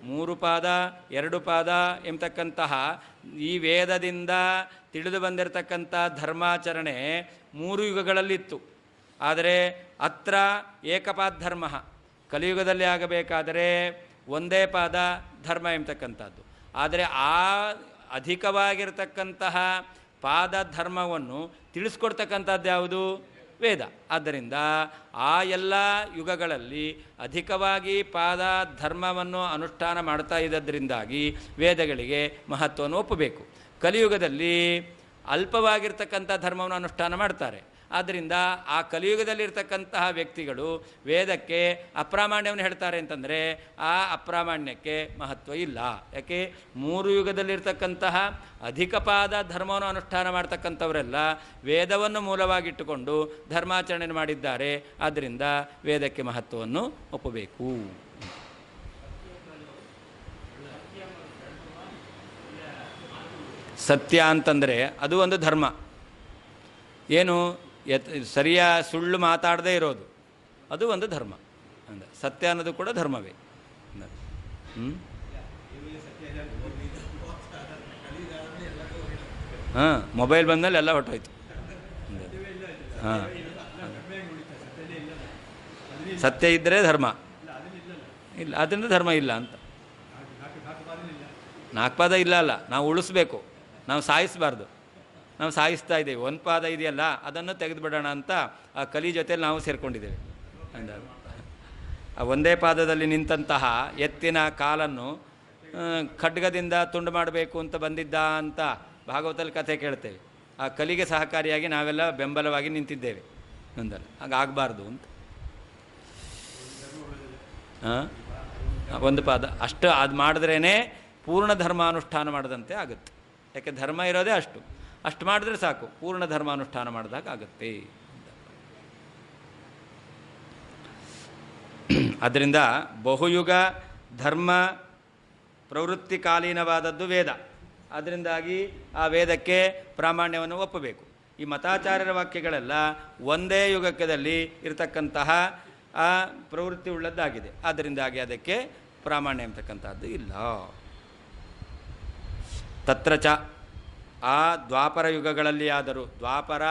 3 ಪಾದ 2 ಪಾದ ಎಂಬತಕ್ಕಂತಹ ಈ ವೇದದಿಂದ ತಿಳಿದು ಬಂದಿರತಕ್ಕಂಥ ಧರ್ಮಾಚರಣೆ 3 ಯುಗಗಳಲ್ಲಿತ್ತು. ಆದರೆ ಅತ್ರ ಏಕಪಾದ ಧರ್ಮ, ಕಲಿಯುಗದಲ್ಲಿ ಆಗಬೇಕಾದರೆ ಒಂದೇ ಪಾದ ಧರ್ಮ ಎಂಬತಕ್ಕಂಥದ್ದು. ಆದರೆ ಆ ಅಧಿಕವಾಗಿರ್ತಕ್ಕಂತಹ ಪಾದ ಧರ್ಮವನ್ನು ತಿಳಿಸ್ಕೊಡ್ತಕ್ಕಂಥದ್ದು ಯಾವುದು? ವೇದ. ಆದ್ದರಿಂದ ಆ ಎಲ್ಲ ಯುಗಗಳಲ್ಲಿ ಅಧಿಕವಾಗಿ ಪಾದ ಧರ್ಮವನ್ನು ಅನುಷ್ಠಾನ ಮಾಡ್ತಾ ಇದ್ದದ್ರಿಂದಾಗಿ ವೇದಗಳಿಗೆ ಮಹತ್ವವನ್ನು ಒಪ್ಪಬೇಕು. ಕಲಿಯುಗದಲ್ಲಿ ಅಲ್ಪವಾಗಿರ್ತಕ್ಕಂಥ ಧರ್ಮವನ್ನು ಅನುಷ್ಠಾನ ಮಾಡ್ತಾರೆ. ಆದ್ದರಿಂದ ಆ ಕಲಿಯುಗದಲ್ಲಿರ್ತಕ್ಕಂತಹ ವ್ಯಕ್ತಿಗಳು ವೇದಕ್ಕೆ ಅಪ್ರಾಮಾಣ್ಯವನ್ನು ಹೇಳ್ತಾರೆ ಅಂತಂದರೆ ಆ ಅಪ್ರಾಮಾಣ್ಯಕ್ಕೆ ಮಹತ್ವ ಇಲ್ಲ. ಯಾಕೆ? 3 ಯುಗದಲ್ಲಿರ್ತಕ್ಕಂತಹ ಅಧಿಕ ಪಾದ ಧರ್ಮವನ್ನು ಅನುಷ್ಠಾನ ಮಾಡ್ತಕ್ಕಂಥವರೆಲ್ಲ ವೇದವನ್ನು ಮೂಲವಾಗಿಟ್ಟುಕೊಂಡು ಧರ್ಮಾಚರಣೆ ಮಾಡಿದ್ದಾರೆ. ಆದ್ದರಿಂದ ವೇದಕ್ಕೆ ಮಹತ್ವವನ್ನು ಒಪ್ಪಬೇಕು. ಸತ್ಯ ಅಂತಂದರೆ ಅದು ಒಂದು ಧರ್ಮ. ಏನು? ಸುಳ್ಳು ಮಾತಾಡದೇ ಇರೋದು ಅದು ಒಂದು ಧರ್ಮ. ಅಂದ ಸತ್ಯ ಅನ್ನೋದು ಕೂಡ ಧರ್ಮವೇ. ಹಾಂ, ಮೊಬೈಲ್ ಬಂದಮೇಲೆ ಎಲ್ಲ ಹೊಟ್ಟೋಯ್ತು. ಹಾಂ, ಸತ್ಯ ಇದ್ದರೆ ಧರ್ಮ ಇಲ್ಲ, ಅದರಿಂದ ಧರ್ಮ ಇಲ್ಲ ಅಂತ. 4 ಪಾದ ಇಲ್ಲ ಅಲ್ಲ, ನಾವು ಉಳಿಸ್ಬೇಕು, ನಾವು ಸಾಯಿಸಬಾರ್ದು. ನಾವು ಸಾಯಿಸ್ತಾ ಇದ್ದೇವೆ. 1 ಪಾದ ಇದೆಯಲ್ಲ ಅದನ್ನು ತೆಗೆದುಬಿಡೋಣ ಅಂತ ಆ ಕಲಿ ಜೊತೆಯಲ್ಲಿ ನಾವು ಸೇರಿಕೊಂಡಿದ್ದೇವೆ. ಆ ಒಂದೇ ಪಾದದಲ್ಲಿ ನಿಂತಹ ಎತ್ತಿನ ಕಾಲನ್ನು ಖಡ್ಗದಿಂದ ತುಂಡು ಮಾಡಬೇಕು ಅಂತ ಬಂದಿದ್ದ ಅಂತ ಭಾಗವತಲ್ಲಿ ಕಥೆ ಕೇಳ್ತೇವೆ. ಆ ಕಲಿಗೆ ಸಹಕಾರಿಯಾಗಿ ನಾವೆಲ್ಲ ಬೆಂಬಲವಾಗಿ ನಿಂತಿದ್ದೇವೆ ಅಂದಲ್ಲ, ಹಾಗಾಗಬಾರ್ದು ಅಂತ. 1 ಪಾದ ಅಷ್ಟು ಅದು ಮಾಡಿದ್ರೇ ಪೂರ್ಣ ಧರ್ಮಾನುಷ್ಠಾನ ಮಾಡಿದಂತೆ ಆಗುತ್ತೆ. ಯಾಕೆ? ಧರ್ಮ ಇರೋದೇ ಅಷ್ಟು ಮಾಡಿದ್ರೆ ಸಾಕು, ಪೂರ್ಣ ಧರ್ಮಾನುಷ್ಠಾನ ಮಾಡಿದಾಗ ಆಗುತ್ತೆ. ಅದರಿಂದ ಬಹುಯುಗ ಧರ್ಮ ಪ್ರವೃತ್ತಿಕಾಲೀನವಾದದ್ದು ವೇದ. ಅದರಿಂದಾಗಿ ಆ ವೇದಕ್ಕೆ ಪ್ರಾಮಾಣ್ಯವನ್ನು ಒಪ್ಪಬೇಕು. ಈ ಮತಾಚಾರ್ಯರ ವಾಕ್ಯಗಳೆಲ್ಲ ಒಂದೇ ಯುಗದಲ್ಲಿ ಇರತಕ್ಕಂತಹ ಆ ಪ್ರವೃತ್ತಿ ಉಳ್ಳದ್ದಾಗಿದೆ. ಅದರಿಂದಾಗಿ ಅದಕ್ಕೆ ಪ್ರಾಮಾಣ್ಯ ಅಂತಕ್ಕಂಥದ್ದು ಇಲ್ಲ. ತತ್ರ ಚ ಆ ದ್ವಾಪರ ಯುಗಗಳಲ್ಲಿ ಆದರೂ, ದ್ವಾಪರ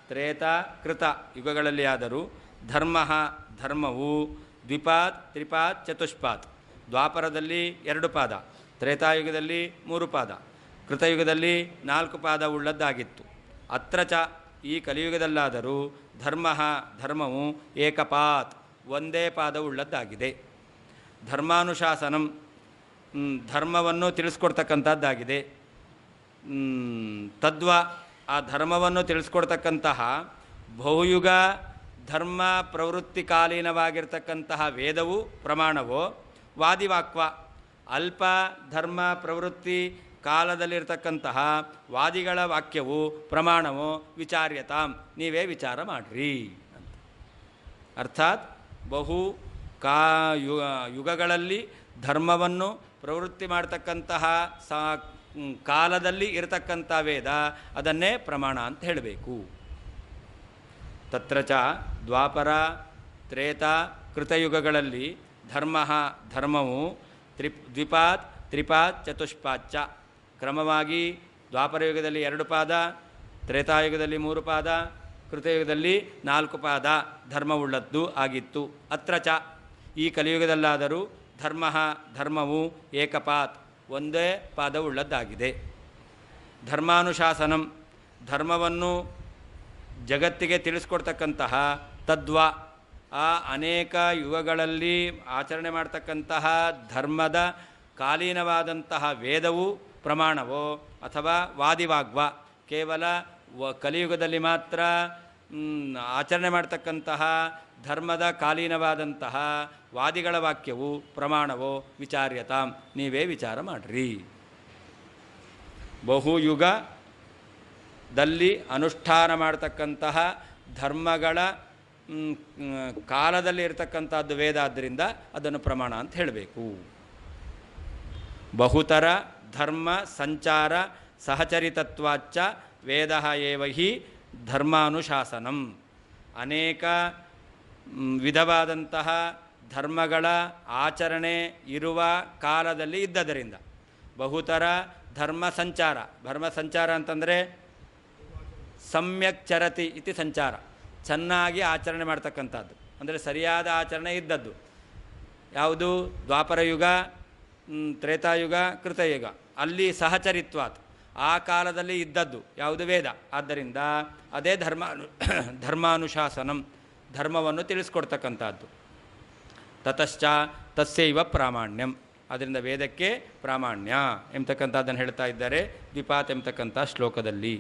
ತ್ರೇತ ಕೃತ ಯುಗಗಳಲ್ಲಿ ಆದರೂ ಧರ್ಮವು ದ್ವಿಪಾತ್ ತ್ರಿಪಾತ್ ಚತುಷ್ಪಾತ್. ದ್ವಾಪರದಲ್ಲಿ 2 ಪಾದ, ತ್ರೇತಾಯುಗದಲ್ಲಿ 3 ಪಾದ, ಕೃತಯುಗದಲ್ಲಿ 4 ಪಾದ ಉಳ್ಳದ್ದಾಗಿತ್ತು. ಅತ್ರ ಚ ಈ ಕಲಿಯುಗದಲ್ಲಾದರೂ ಧರ್ಮವು ಏಕಪಾತ್ ಒಂದೇ ಪಾದ ಉಳ್ಳದ್ದಾಗಿದೆ. ಧರ್ಮಾನುಶಾಸನಂ ಧರ್ಮವನ್ನು ತಿಳಿಸ್ಕೊಡ್ತಕ್ಕಂಥದ್ದಾಗಿದೆ. ತದ್ವ ಆ ಧರ್ಮವನ್ನು ತಿಳಿಸ್ಕೊಡ್ತಕ್ಕಂತಹ ಬಹುಯುಗ ಧರ್ಮ ಪ್ರವೃತ್ತಿಕಾಲೀನವಾಗಿರ್ತಕ್ಕಂತಹ ವೇದವು ಪ್ರಮಾಣವೋ, ವಾದಿವಾಕ್ವ ಅಲ್ಪ ಧರ್ಮ ಪ್ರವೃತ್ತಿ ಕಾಲದಲ್ಲಿರ್ತಕ್ಕಂತಹ ವಾದಿಗಳ ವಾಕ್ಯವು ಪ್ರಮಾಣವೋ ವಿಚಾರ್ಯತಾಂ ನೀವೇ ವಿಚಾರ ಮಾಡಿರಿ ಅಂತ. ಅರ್ಥಾತ್ ಯುಗಗಳಲ್ಲಿ ಧರ್ಮವನ್ನು ಪ್ರವೃತ್ತಿ ಮಾಡ್ತಕ್ಕಂತಹ ಕಾಲದಲ್ಲಿ ಇರತಕ್ಕಂಥ ವೇದ ಅದನ್ನೇ ಪ್ರಮಾಣ ಅಂತ ಹೇಳಬೇಕು. ತತ್ರ ಚ ದ್ವಾಪರ ತ್ರೇತ ಕೃತಯುಗಗಳಲ್ಲಿ ಧರ್ಮವು ದ್ವಿಪಾತ್ ತ್ರಿಪಾತ್ ಚತುಷ್ಪಾಚ್ಚ ಕ್ರಮವಾಗಿ ದ್ವಾಪರಯುಗದಲ್ಲಿ 2 ಪಾದ, ತ್ರೇತಾಯುಗದಲ್ಲಿ 3 ಪಾದ, ಕೃತಯುಗದಲ್ಲಿ 4 ಪಾದ ಧರ್ಮವುಳ್ಳದ್ದು ಆಗಿತ್ತು. ಅತ್ರ ಚ ಈ ಕಲಿಯುಗದಲ್ಲಾದರೂ ಧರ್ಮವು ಏಕಪಾತ್ ಒಂದೇ ಪಾದವುಳ್ಳದ್ದಾಗಿದೆ. ಧರ್ಮಾನುಶಾಸನಂ ಧರ್ಮವನ್ನು ಜಗತ್ತಿಗೆ ತಿಳಿಸ್ಕೊಡ್ತಕ್ಕಂತಹ ತದ್ವ ಆ ಅನೇಕ ಯುಗಗಳಲ್ಲಿ ಆಚರಣೆ ಮಾಡ್ತಕ್ಕಂತಹ ಧರ್ಮದ ಕಾಲೀನವಾದಂತಹ ವೇದವು ಪ್ರಮಾಣವೋ ಅಥವಾ ವಾದಿವಾಗ್ವ ಕೇವಲ ಕಲಿಯುಗದಲ್ಲಿ ಮಾತ್ರ ಆಚರಣೆ ಮಾಡ್ತಕ್ಕಂತಹ ಧರ್ಮದ ಕಾಲೀನವಾದಂತಹ ವಾದಿಗಳ ವಾಕ್ಯವು ಪ್ರಮಾಣವೋ ವಿಚಾರ್ಯತಾಂ ನೀವೇ ವಿಚಾರ ಮಾಡಿರಿ. ಬಹುಯುಗದಲ್ಲಿ ಅನುಷ್ಠಾನ ಮಾಡ್ತಕ್ಕಂತಹ ಧರ್ಮಗಳ ಕಾಲದಲ್ಲಿ ಇರತಕ್ಕಂಥದ್ದು ವೇದ, ಆದ್ದರಿಂದ ಅದನ್ನು ಪ್ರಮಾಣ ಅಂತ ಹೇಳಬೇಕು. ಬಹುತರ ಧರ್ಮ ಸಂಚಾರ ಸಹಚರಿತತ್ವಾಚ್ಚ ವೇದ ಏವ ಹಿ ಧರ್ಮಾನುಶಾಸನಂ. ಅನೇಕ ವಿಧವಾದಂತಹ ಧರ್ಮಗಳ ಆಚರಣೆ ಇರುವ ಕಾಲದಲ್ಲಿ ಇದ್ದದರಿಂದ. ಬಹುತರ ಧರ್ಮ ಸಂಚಾರ ಅಂತಂದರೆ ಸಮ್ಯಕ್ ಚರತಿ ಇತಿ ಸಂಚಾರ, ಚೆನ್ನಾಗಿ ಆಚರಣೆ ಮಾಡ್ತಕ್ಕಂಥದ್ದು, ಅಂದರೆ ಸರಿಯಾದ ಆಚರಣೆ ಇದ್ದದ್ದು. ಯಾವುದು? ದ್ವಾಪರ ಯುಗ, ತ್ರೇತಾಯುಗ, ಕೃತಯುಗ, ಅಲ್ಲಿ ಸಹಚರಿತ್ವಾತ್, ಆ ಕಾಲದಲ್ಲಿ ಇದ್ದದ್ದು ಯಾವುದು? ವೇದ. ಆದ್ದರಿಂದ ಅದೇ ಧರ್ಮಾನುಶಾಸನಂ, ಧರ್ಮವನ್ನು ತಿಳಿಸ್ಕೊಡ್ತಕ್ಕಂಥದ್ದು. ತತಶ್ಚ ತಸ್ಯೈವ ಪ್ರಾಮಾಣ್ಯಂ, ಅದರಿಂದ ವೇದಕ್ಕೆ ಪ್ರಾಮಾಣ್ಯ ಎಂಬತಕ್ಕಂಥದ್ದನ್ನು ಹೇಳ್ತಾ ಇದ್ದಾರೆ ದ್ವಿಪಾತ್ ಎಂಬತಕ್ಕಂಥ ಶ್ಲೋಕದಲ್ಲಿ.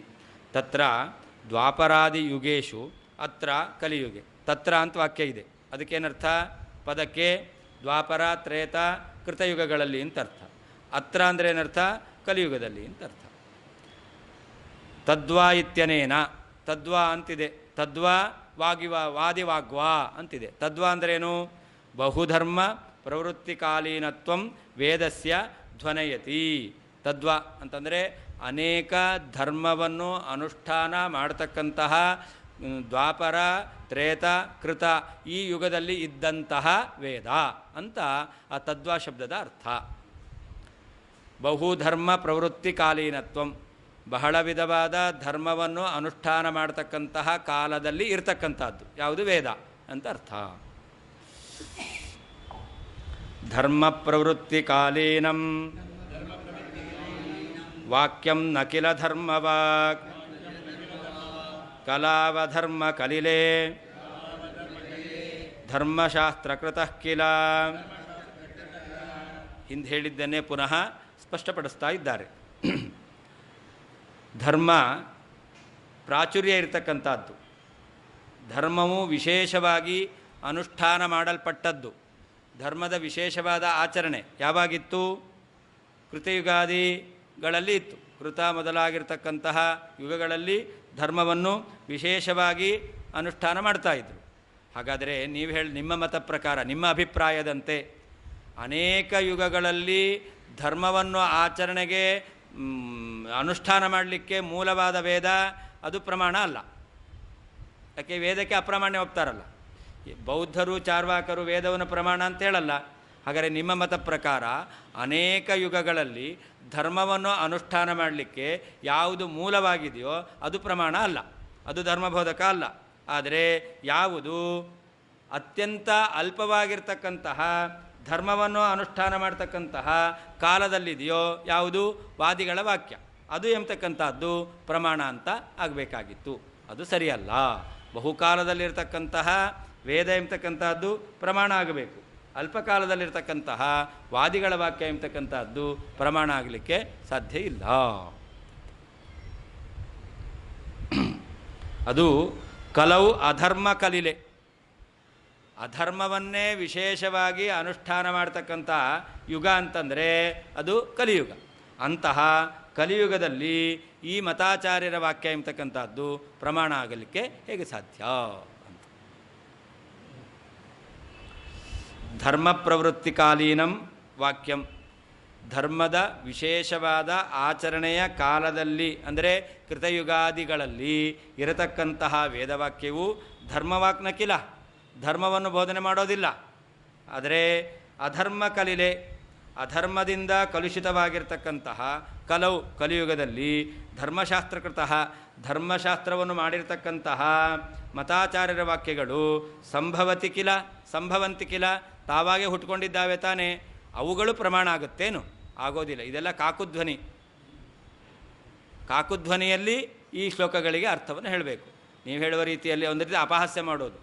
ತತ್ರ ದ್ವಾಪರಾದಿ ಯುಗೇಶು ಅತ್ರ ಕಲಿಯುಗೆ. ತತ್ರ ಅಂತ ವಾಕ್ಯ ಇದೆ, ಅದಕ್ಕೇನರ್ಥ? ಪದಕ್ಕೆ ದ್ವಾಪರ, ತ್ರೇತ, ಕೃತಯುಗಗಳಲ್ಲಿ ಅಂತ ಅರ್ಥ. ಅತ್ರ ಅಂದರೆ ಏನರ್ಥ? ಕಲಿಯುಗದಲ್ಲಿ ಅಂತ ಅರ್ಥ. ತದ್ವಾ ಇತ್ಯನೇನ, ತದ್ವಾ ಅಂತಿದೆ, ತದ್ವಾ ವಾದಿವಾಗ್ವಾ ಅಂತಿದೆ. ತದ್ವಾ ಅಂದ್ರೇನು? ಬಹುಧರ್ಮ ಪ್ರವೃತ್ತಿಕಾಲೀನತ್ವಂ ವೇದಸ್ಯ ಧ್ವನಯತಿ. ತದ್ವಾ ಅಂತಂದರೆ ಅನೇಕ ಧರ್ಮವನ್ನು ಅನುಷ್ಠಾನ ಮಾಡ್ತಕ್ಕಂತಹ ದ್ವಾಪರ, ತ್ರೇತ, ಕೃತ ಈ ಯುಗದಲ್ಲಿ ಇದ್ದಂತಹ ವೇದ ಅಂತ ಆ ತದ್ವಾ ಶಬ್ದದ ಅರ್ಥ. ಬಹುಧರ್ಮ ಪ್ರವೃತ್ತಿಕಾಲೀನತ್ವಂ, ಬಹಳ ವಿಧವಾದ ಧರ್ಮವನ್ನು ಅನುಷ್ಠಾನ ಮಾಡತಕ್ಕಂತಹ ಕಾಲದಲ್ಲಿ ಇರತಕ್ಕಂಥದ್ದು ಯಾವುದು? ವೇದ ಅಂತ ಅರ್ಥ. ಧರ್ಮ ಪ್ರವೃತ್ತಿಕಾಲೀನಂ ವಾಕ್ಯಂ ನಕಿಲ ಧರ್ಮವಾಕ್ ಕಲಾವಧರ್ಮ ಕಲಿಲೆ ಧರ್ಮಶಾಸ್ತ್ರಕೃತಃ ಕಿಲ. ಹಿಂದೆ ಹೇಳಿದ್ದನ್ನೇ ಪುನಃ ಸ್ಪಷ್ಟಪಡಿಸ್ತಾ ಇದ್ದಾರೆ. ಧರ್ಮ ಪ್ರಾಚುರ್ಯ ಇರತಕ್ಕಂಥದ್ದು, ಧರ್ಮವು ವಿಶೇಷವಾಗಿ ಅನುಷ್ಠಾನ ಮಾಡಲ್ಪಟ್ಟದ್ದು. ಧರ್ಮದ ವಿಶೇಷವಾದ ಆಚರಣೆ ಯಾವಾಗಿತ್ತು? ಕೃತಯುಗಾದಿಗಳಲ್ಲಿ ಇತ್ತು. ಕೃತ ಮೊದಲಾಗಿರ್ತಕ್ಕಂತಹ ಯುಗಗಳಲ್ಲಿ ಧರ್ಮವನ್ನು ವಿಶೇಷವಾಗಿ ಅನುಷ್ಠಾನ ಮಾಡ್ತಾಯಿದ್ರು. ಹಾಗಾದರೆ ನೀವು ನಿಮ್ಮ ಮತ ಪ್ರಕಾರ, ನಿಮ್ಮ ಅಭಿಪ್ರಾಯದಂತೆ ಅನೇಕ ಯುಗಗಳಲ್ಲಿ ಧರ್ಮವನ್ನು ಆಚರಣೆಗೆ ಅನುಷ್ಠಾನ ಮಾಡಲಿಕ್ಕೆ ಮೂಲವಾದ ವೇದ ಅದು ಪ್ರಮಾಣ ಅಲ್ಲ. ಯಾಕೆ? ವೇದಕ್ಕೆ ಅಪ್ರಾಮಾಣ್ಯ ಒಪ್ತಾರಲ್ಲ. ಬೌದ್ಧರು, ಚಾರ್ವಾಕರು ವೇದವನ್ನು ಪ್ರಮಾಣ ಅಂತ ಹೇಳಲ್ಲ. ಹಾಗಾದರೆ ನಿಮ್ಮ ಮತ ಪ್ರಕಾರ ಅನೇಕ ಯುಗಗಳಲ್ಲಿ ಧರ್ಮವನ್ನು ಅನುಷ್ಠಾನ ಮಾಡಲಿಕ್ಕೆ ಯಾವುದು ಮೂಲವಾಗಿದೆಯೋ ಅದು ಪ್ರಮಾಣ ಅಲ್ಲ, ಅದು ಧರ್ಮಬೋಧಕ ಅಲ್ಲ. ಆದರೆ ಯಾವುದು ಅತ್ಯಂತ ಅಲ್ಪವಾಗಿರ್ತಕ್ಕಂತಹ ಧರ್ಮವನ್ನು ಅನುಷ್ಠಾನ ಮಾಡ್ತಕ್ಕಂತಹ ಕಾಲದಲ್ಲಿದೆಯೋ ಯಾವುದು? ವಾದಿಗಳ ವಾಕ್ಯ, ಅದು ಎಂಬತಕ್ಕಂಥದ್ದು ಪ್ರಮಾಣ ಅಂತ ಆಗಬೇಕಾಗಿತ್ತು. ಅದು ಸರಿಯಲ್ಲ. ಬಹುಕಾಲದಲ್ಲಿರ್ತಕ್ಕಂತಹ ವೇದ ಎಂಬತಕ್ಕಂಥದ್ದು ಪ್ರಮಾಣ ಆಗಬೇಕು. ಅಲ್ಪಕಾಲದಲ್ಲಿರ್ತಕ್ಕಂತಹ ವಾದಿಗಳ ವಾಕ್ಯ ಎಂಬತಕ್ಕಂಥದ್ದು ಪ್ರಮಾಣ ಆಗಲಿಕ್ಕೆ ಸಾಧ್ಯ ಇಲ್ಲ. ಅದು ಕಲವು ಅಧರ್ಮ ಕಲಿಲೆ, ಅಧರ್ಮವನ್ನೇ ವಿಶೇಷವಾಗಿ ಅನುಷ್ಠಾನ ಮಾಡ್ತಕ್ಕಂಥ ಯುಗ ಅಂತಂದರೆ ಅದು ಕಲಿಯುಗ. ಅಂತಹ ಕಲಿಯುಗದಲ್ಲಿ ಈ ಮತಾಚಾರ್ಯರ ವಾಕ್ಯ ಎಂಬತಕ್ಕಂಥದ್ದು ಪ್ರಮಾಣ ಆಗಲಿಕ್ಕೆ ಹೇಗೆ ಸಾಧ್ಯ ಅಂತ. ಧರ್ಮ ಪ್ರವೃತ್ತಿಕಾಲೀನಂ ವಾಕ್ಯಂ, ಧರ್ಮದ ವಿಶೇಷವಾದ ಆಚರಣೆಯ ಕಾಲದಲ್ಲಿ ಅಂದರೆ ಕೃತಯುಗಾದಿಗಳಲ್ಲಿ ಇರತಕ್ಕಂತಹ ವೇದವಾಕ್ಯವು ಧರ್ಮವಾಕ್ನಕಿಲ, ಧರ್ಮವನ್ನು ಬೋಧನೆ ಮಾಡೋದಿಲ್ಲ. ಆದರೆ ಅಧರ್ಮ ಕಲಿಲೆ, ಅಧರ್ಮದಿಂದ ಕಲುಷಿತವಾಗಿರ್ತಕ್ಕಂತಹ ಕಲಿಯುಗದಲ್ಲಿ ಧರ್ಮಶಾಸ್ತ್ರಕೃತ, ಧರ್ಮಶಾಸ್ತ್ರವನ್ನು ಮಾಡಿರ್ತಕ್ಕಂತಹ ಮತಾಚಾರ್ಯರ ವಾಕ್ಯಗಳು ಸಂಭವಂತಿ ಕಿಲ, ತಾವಾಗೇ ಹುಟ್ಕೊಂಡಿದ್ದಾವೆ ತಾನೇ, ಅವುಗಳು ಪ್ರಮಾಣ ಆಗುತ್ತೇನು? ಆಗೋದಿಲ್ಲ. ಇದೆಲ್ಲ ಕಾಕುಧ್ವನಿಯಲ್ಲಿ ಈ ಶ್ಲೋಕಗಳಿಗೆ ಅರ್ಥವನ್ನು ಹೇಳಬೇಕು. ನೀವು ಹೇಳುವ ರೀತಿಯಲ್ಲಿ ಒಂದು ರೀತಿ ಅಪಹಾಸ್ಯ ಮಾಡೋದು.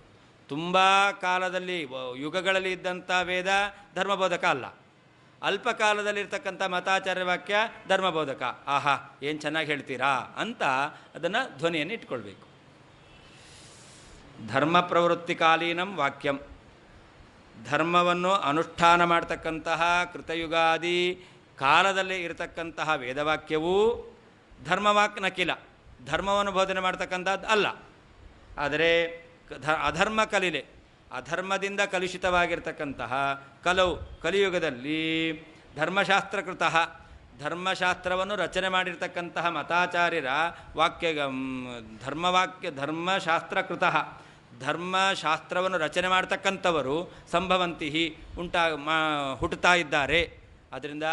ತುಂಬ ಕಾಲದಲ್ಲಿ ಯುಗಗಳಲ್ಲಿ ಇದ್ದಂಥ ವೇದ ಧರ್ಮಬೋಧಕ ಅಲ್ಲ, ಅಲ್ಪ ಕಾಲದಲ್ಲಿರ್ತಕ್ಕಂಥ ಮತಾಚಾರ್ಯ ವಾಕ್ಯ ಧರ್ಮಬೋಧಕ. ಆಹಾ, ಏನು ಚೆನ್ನಾಗಿ ಹೇಳ್ತೀರಾ ಅಂತ ಅದನ್ನು ಧ್ವನಿಯನ್ನು ಇಟ್ಕೊಳ್ಬೇಕು. ಧರ್ಮ ಪ್ರವೃತ್ತಿಕಾಲೀನಂ ವಾಕ್ಯಂ, ಧರ್ಮವನ್ನು ಅನುಷ್ಠಾನ ಮಾಡ್ತಕ್ಕಂತಹ ಕೃತಯುಗಾದಿ ಕಾಲದಲ್ಲಿ ಇರತಕ್ಕಂತಹ ವೇದವಾಕ್ಯವೂ ಧರ್ಮವಾಕ್ನಕಿಲ, ಧರ್ಮವನ್ನು ಬೋಧನೆ ಮಾಡ್ತಕ್ಕಂಥದ್ದು ಅಲ್ಲ. ಆದರೆ ಅಧರ್ಮ ಕಲಿಲೆ, ಅಧರ್ಮದಿಂದ ಕಲುಷಿತವಾಗಿರ್ತಕ್ಕಂತಹ ಕಲಿಯುಗದಲ್ಲಿ ಧರ್ಮಶಾಸ್ತ್ರಕೃತ, ಧರ್ಮಶಾಸ್ತ್ರವನ್ನು ರಚನೆ ಮಾಡಿರ್ತಕ್ಕಂತಹ ಮತಾಚಾರ್ಯರ ವಾಕ್ಯ ಧರ್ಮಶಾಸ್ತ್ರಕೃತ, ಧರ್ಮಶಾಸ್ತ್ರವನ್ನು ರಚನೆ ಮಾಡ್ತಕ್ಕಂಥವರು ಸಂಭವಂತಿ ಹುಟ್ಟುತ್ತಾ ಇದ್ದಾರೆ. ಅದರಿಂದ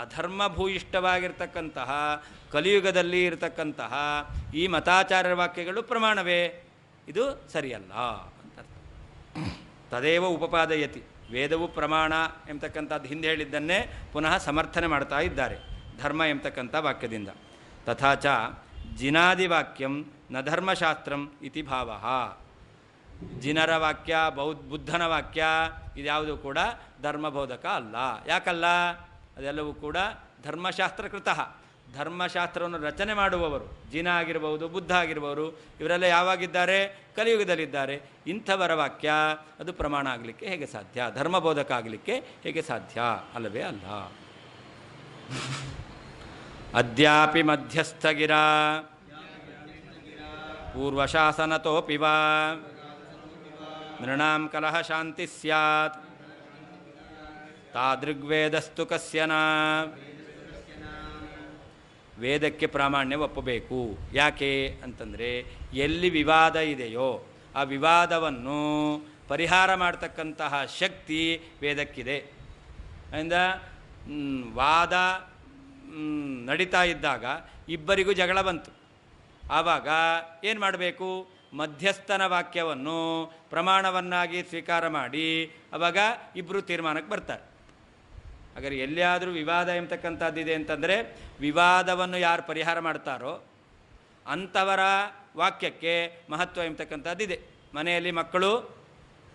ಅಧರ್ಮಭೂಯಿಷ್ಠವಾಗಿರ್ತಕ್ಕಂತಹ ಕಲಿಯುಗದಲ್ಲಿ ಇರತಕ್ಕಂತಹ ಈ ಮತಾಚಾರ್ಯರ ವಾಕ್ಯಗಳು ಪ್ರಮಾಣವೇ? ಇದು ಸರಿಯಲ್ಲ ಅಂತ. ತದೇವ ಉಪಪಾದಯತಿ, ವೇದವು ಪ್ರಮಾಣ ಎಂಬತಕ್ಕಂಥದ್ದು ಹಿಂದೆ ಹೇಳಿದ್ದನ್ನೇ ಪುನಃ ಸಮರ್ಥನೆ ಮಾಡ್ತಾ ಇದ್ದಾರೆ ಧರ್ಮ ಎಂಬತಕ್ಕಂಥ ವಾಕ್ಯದಿಂದ. ತಥಾಚ ಜಿನಾದಿವಾಕ್ಯಂ ನ ಧರ್ಮಶಾಸ್ತ್ರಂ ಇತಿ ಭಾವ. ಜಿನರ ವಾಕ್ಯ, ಬುದ್ಧನ ವಾಕ್ಯ ಇದ್ಯಾವುದು ಕೂಡ ಧರ್ಮಬೋಧಕ ಅಲ್ಲ. ಯಾಕಲ್ಲ? ಅದೆಲ್ಲವೂ ಕೂಡ ಧರ್ಮಶಾಸ್ತ್ರಕೃತ. ಧರ್ಮಶಾಸ್ತ್ರವನ್ನು ರಚನೆ ಮಾಡುವವರು ಜಿನ ಆಗಿರ್ಬೋದು, ಬುದ್ಧ ಆಗಿರ್ಬೋದು, ಇವರೆಲ್ಲ ಯಾವಾಗಿದ್ದಾರೆ? ಕಲಿಯುಗದಲ್ಲಿದ್ದಾರೆ. ಇಂಥವರ ವಾಕ್ಯ ಅದು ಪ್ರಮಾಣ ಆಗಲಿಕ್ಕೆ ಹೇಗೆ ಸಾಧ್ಯ? ಧರ್ಮಬೋಧಕ ಆಗಲಿಕ್ಕೆ ಹೇಗೆ ಸಾಧ್ಯ? ಅಲ್ಲವೇ ಅಲ್ಲ. ಅದ್ಯಾಪಿ ಮಧ್ಯಸ್ಥಗಿರ ಪೂರ್ವಶಾಸನತೋಪಿ ವಾ ನೃಣಾಂ ಕಲಹ ಶಾಂತಿ ಸ್ಯಾತ್ ತಾದೃಗ್ವೇದಸ್ತು ಕಸ್ಯನ. ವೇದಕ್ಕೆ ಪ್ರಾಮಾಣ್ಯ ಒಪ್ಪಬೇಕು. ಯಾಕೆ ಅಂತಂದರೆ, ಎಲ್ಲಿ ವಿವಾದ ಇದೆಯೋ ಆ ವಿವಾದವನ್ನು ಪರಿಹಾರ ಮಾಡ್ತಕ್ಕಂತಹ ಶಕ್ತಿ ವೇದಕ್ಕಿದೆ. ಅದರಿಂದ ವಾದ ನಡೀತಾ ಇದ್ದಾಗ ಇಬ್ಬರಿಗೂ ಜಗಳ ಬಂತು. ಆವಾಗ ಏನು ಮಾಡಬೇಕು? ಮಧ್ಯಸ್ಥನ ವಾಕ್ಯವನ್ನು ಪ್ರಮಾಣವನ್ನಾಗಿ ಸ್ವೀಕಾರ ಮಾಡಿ ಆವಾಗ ಇಬ್ಬರು ತೀರ್ಮಾನಕ್ಕೆ ಬರ್ತಾರೆ. ಹಾಗಾದರೆ ಎಲ್ಲಿಯಾದರೂ ವಿವಾದ ಎಂಬತಕ್ಕಂಥದ್ದಿದೆ ಅಂತಂದರೆ, ವಿವಾದವನ್ನು ಯಾರು ಪರಿಹಾರ ಮಾಡ್ತಾರೋ ಅಂಥವರ ವಾಕ್ಯಕ್ಕೆ ಮಹತ್ವ ಎಂಬತಕ್ಕಂಥದ್ದಿದೆ. ಮನೆಯಲ್ಲಿ ಮಕ್ಕಳು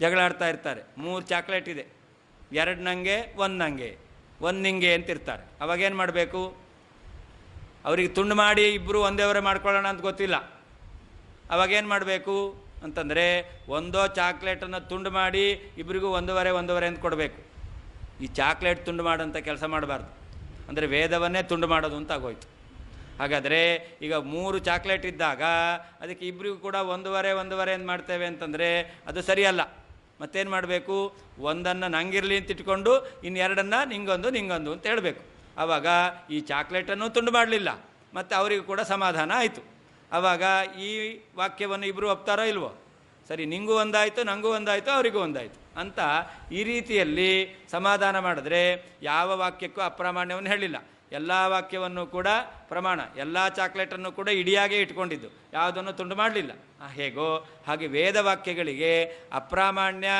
ಜಗಳಾಡ್ತಾ ಇರ್ತಾರೆ. 3 ಚಾಕ್ಲೇಟ್ ಇದೆ, 2 ನನಗೆ 1 ನನಗೆ 1 ನಿಂಗೆ ಅಂತಿರ್ತಾರೆ. ಅವಾಗೇನು ಮಾಡಬೇಕು? ಅವರಿಗೆ ತುಂಡು ಮಾಡಿ ಇಬ್ಬರು ಒಂದೇವರೇ ಮಾಡ್ಕೊಳ್ಳೋಣ ಅಂತ ಗೊತ್ತಿಲ್ಲ. ಅವಾಗೇನು ಮಾಡಬೇಕು ಅಂತಂದರೆ, ಒಂದೋ ಚಾಕ್ಲೇಟನ್ನು ತುಂಡು ಮಾಡಿ ಇಬ್ಬರಿಗೂ ಒಂದೂವರೆ ಅಂತ ಕೊಡಬೇಕು. ಈ ಚಾಕ್ಲೇಟ್ ತುಂಡು ಮಾಡೋಂಥ ಕೆಲಸ ಮಾಡಬಾರ್ದು. ಅಂದರೆ ವೇದವನ್ನೇ ತುಂಡು ಮಾಡೋದು ಅಂತ ಆಗೋಯ್ತು. ಹಾಗಾದರೆ ಈಗ 3 ಚಾಕ್ಲೇಟ್ ಇದ್ದಾಗ ಅದಕ್ಕೆ ಇಬ್ಬರಿಗೂ ಕೂಡ ಒಂದೂವರೆ ಅಂತ ಮಾಡ್ತೇವೆ ಅಂತಂದರೆ ಅದು ಸರಿಯಲ್ಲ. ಮತ್ತೇನು ಮಾಡಬೇಕು? ಒಂದನ್ನು ನಂಗಿರಲಿ ಅಂತ ಇಟ್ಕೊಂಡು ಇನ್ನೆರಡನ್ನು ನಿಂಗೊಂದು ಅಂತ ಹೇಳಬೇಕು. ಆವಾಗ ಈ ಚಾಕ್ಲೇಟನ್ನು ತುಂಡು ಮಾಡಲಿಲ್ಲ, ಮತ್ತು ಅವರಿಗೂ ಕೂಡ ಸಮಾಧಾನ ಆಯಿತು. ಆವಾಗ ಈ ವಾಕ್ಯವನ್ನು ಇಬ್ಬರು ಒಪ್ತಾರೋ ಇಲ್ವೋ? ಸರಿ, ನಿಂಗೂ ಒಂದಾಯಿತು, ನನಗೂ ಒಂದಾಯಿತು, ಅವರಿಗೂ ಒಂದಾಯಿತು ಅಂತ ಈ ರೀತಿಯಲ್ಲಿ ಸಮಾಧಾನ ಮಾಡಿದ್ರೆ ಯಾವ ವಾಕ್ಯಕ್ಕೂ ಅಪ್ರಾಮಾಣ್ಯವನ್ನು ಹೇಳಿಲ್ಲ. ಎಲ್ಲ ವಾಕ್ಯವನ್ನು ಕೂಡ ಪ್ರಮಾಣ, ಎಲ್ಲ ಚಾಕ್ಲೇಟನ್ನು ಕೂಡ ಇಡಿಯಾಗೇ ಇಟ್ಕೊಂಡಿದ್ದು, ಯಾವುದನ್ನು ತುಂಡು ಮಾಡಲಿಲ್ಲ. ಹೇಗೋ ಹಾಗೆ ವೇದವಾಕ್ಯಗಳಿಗೆ ಅಪ್ರಾಮಾಣ್ಯ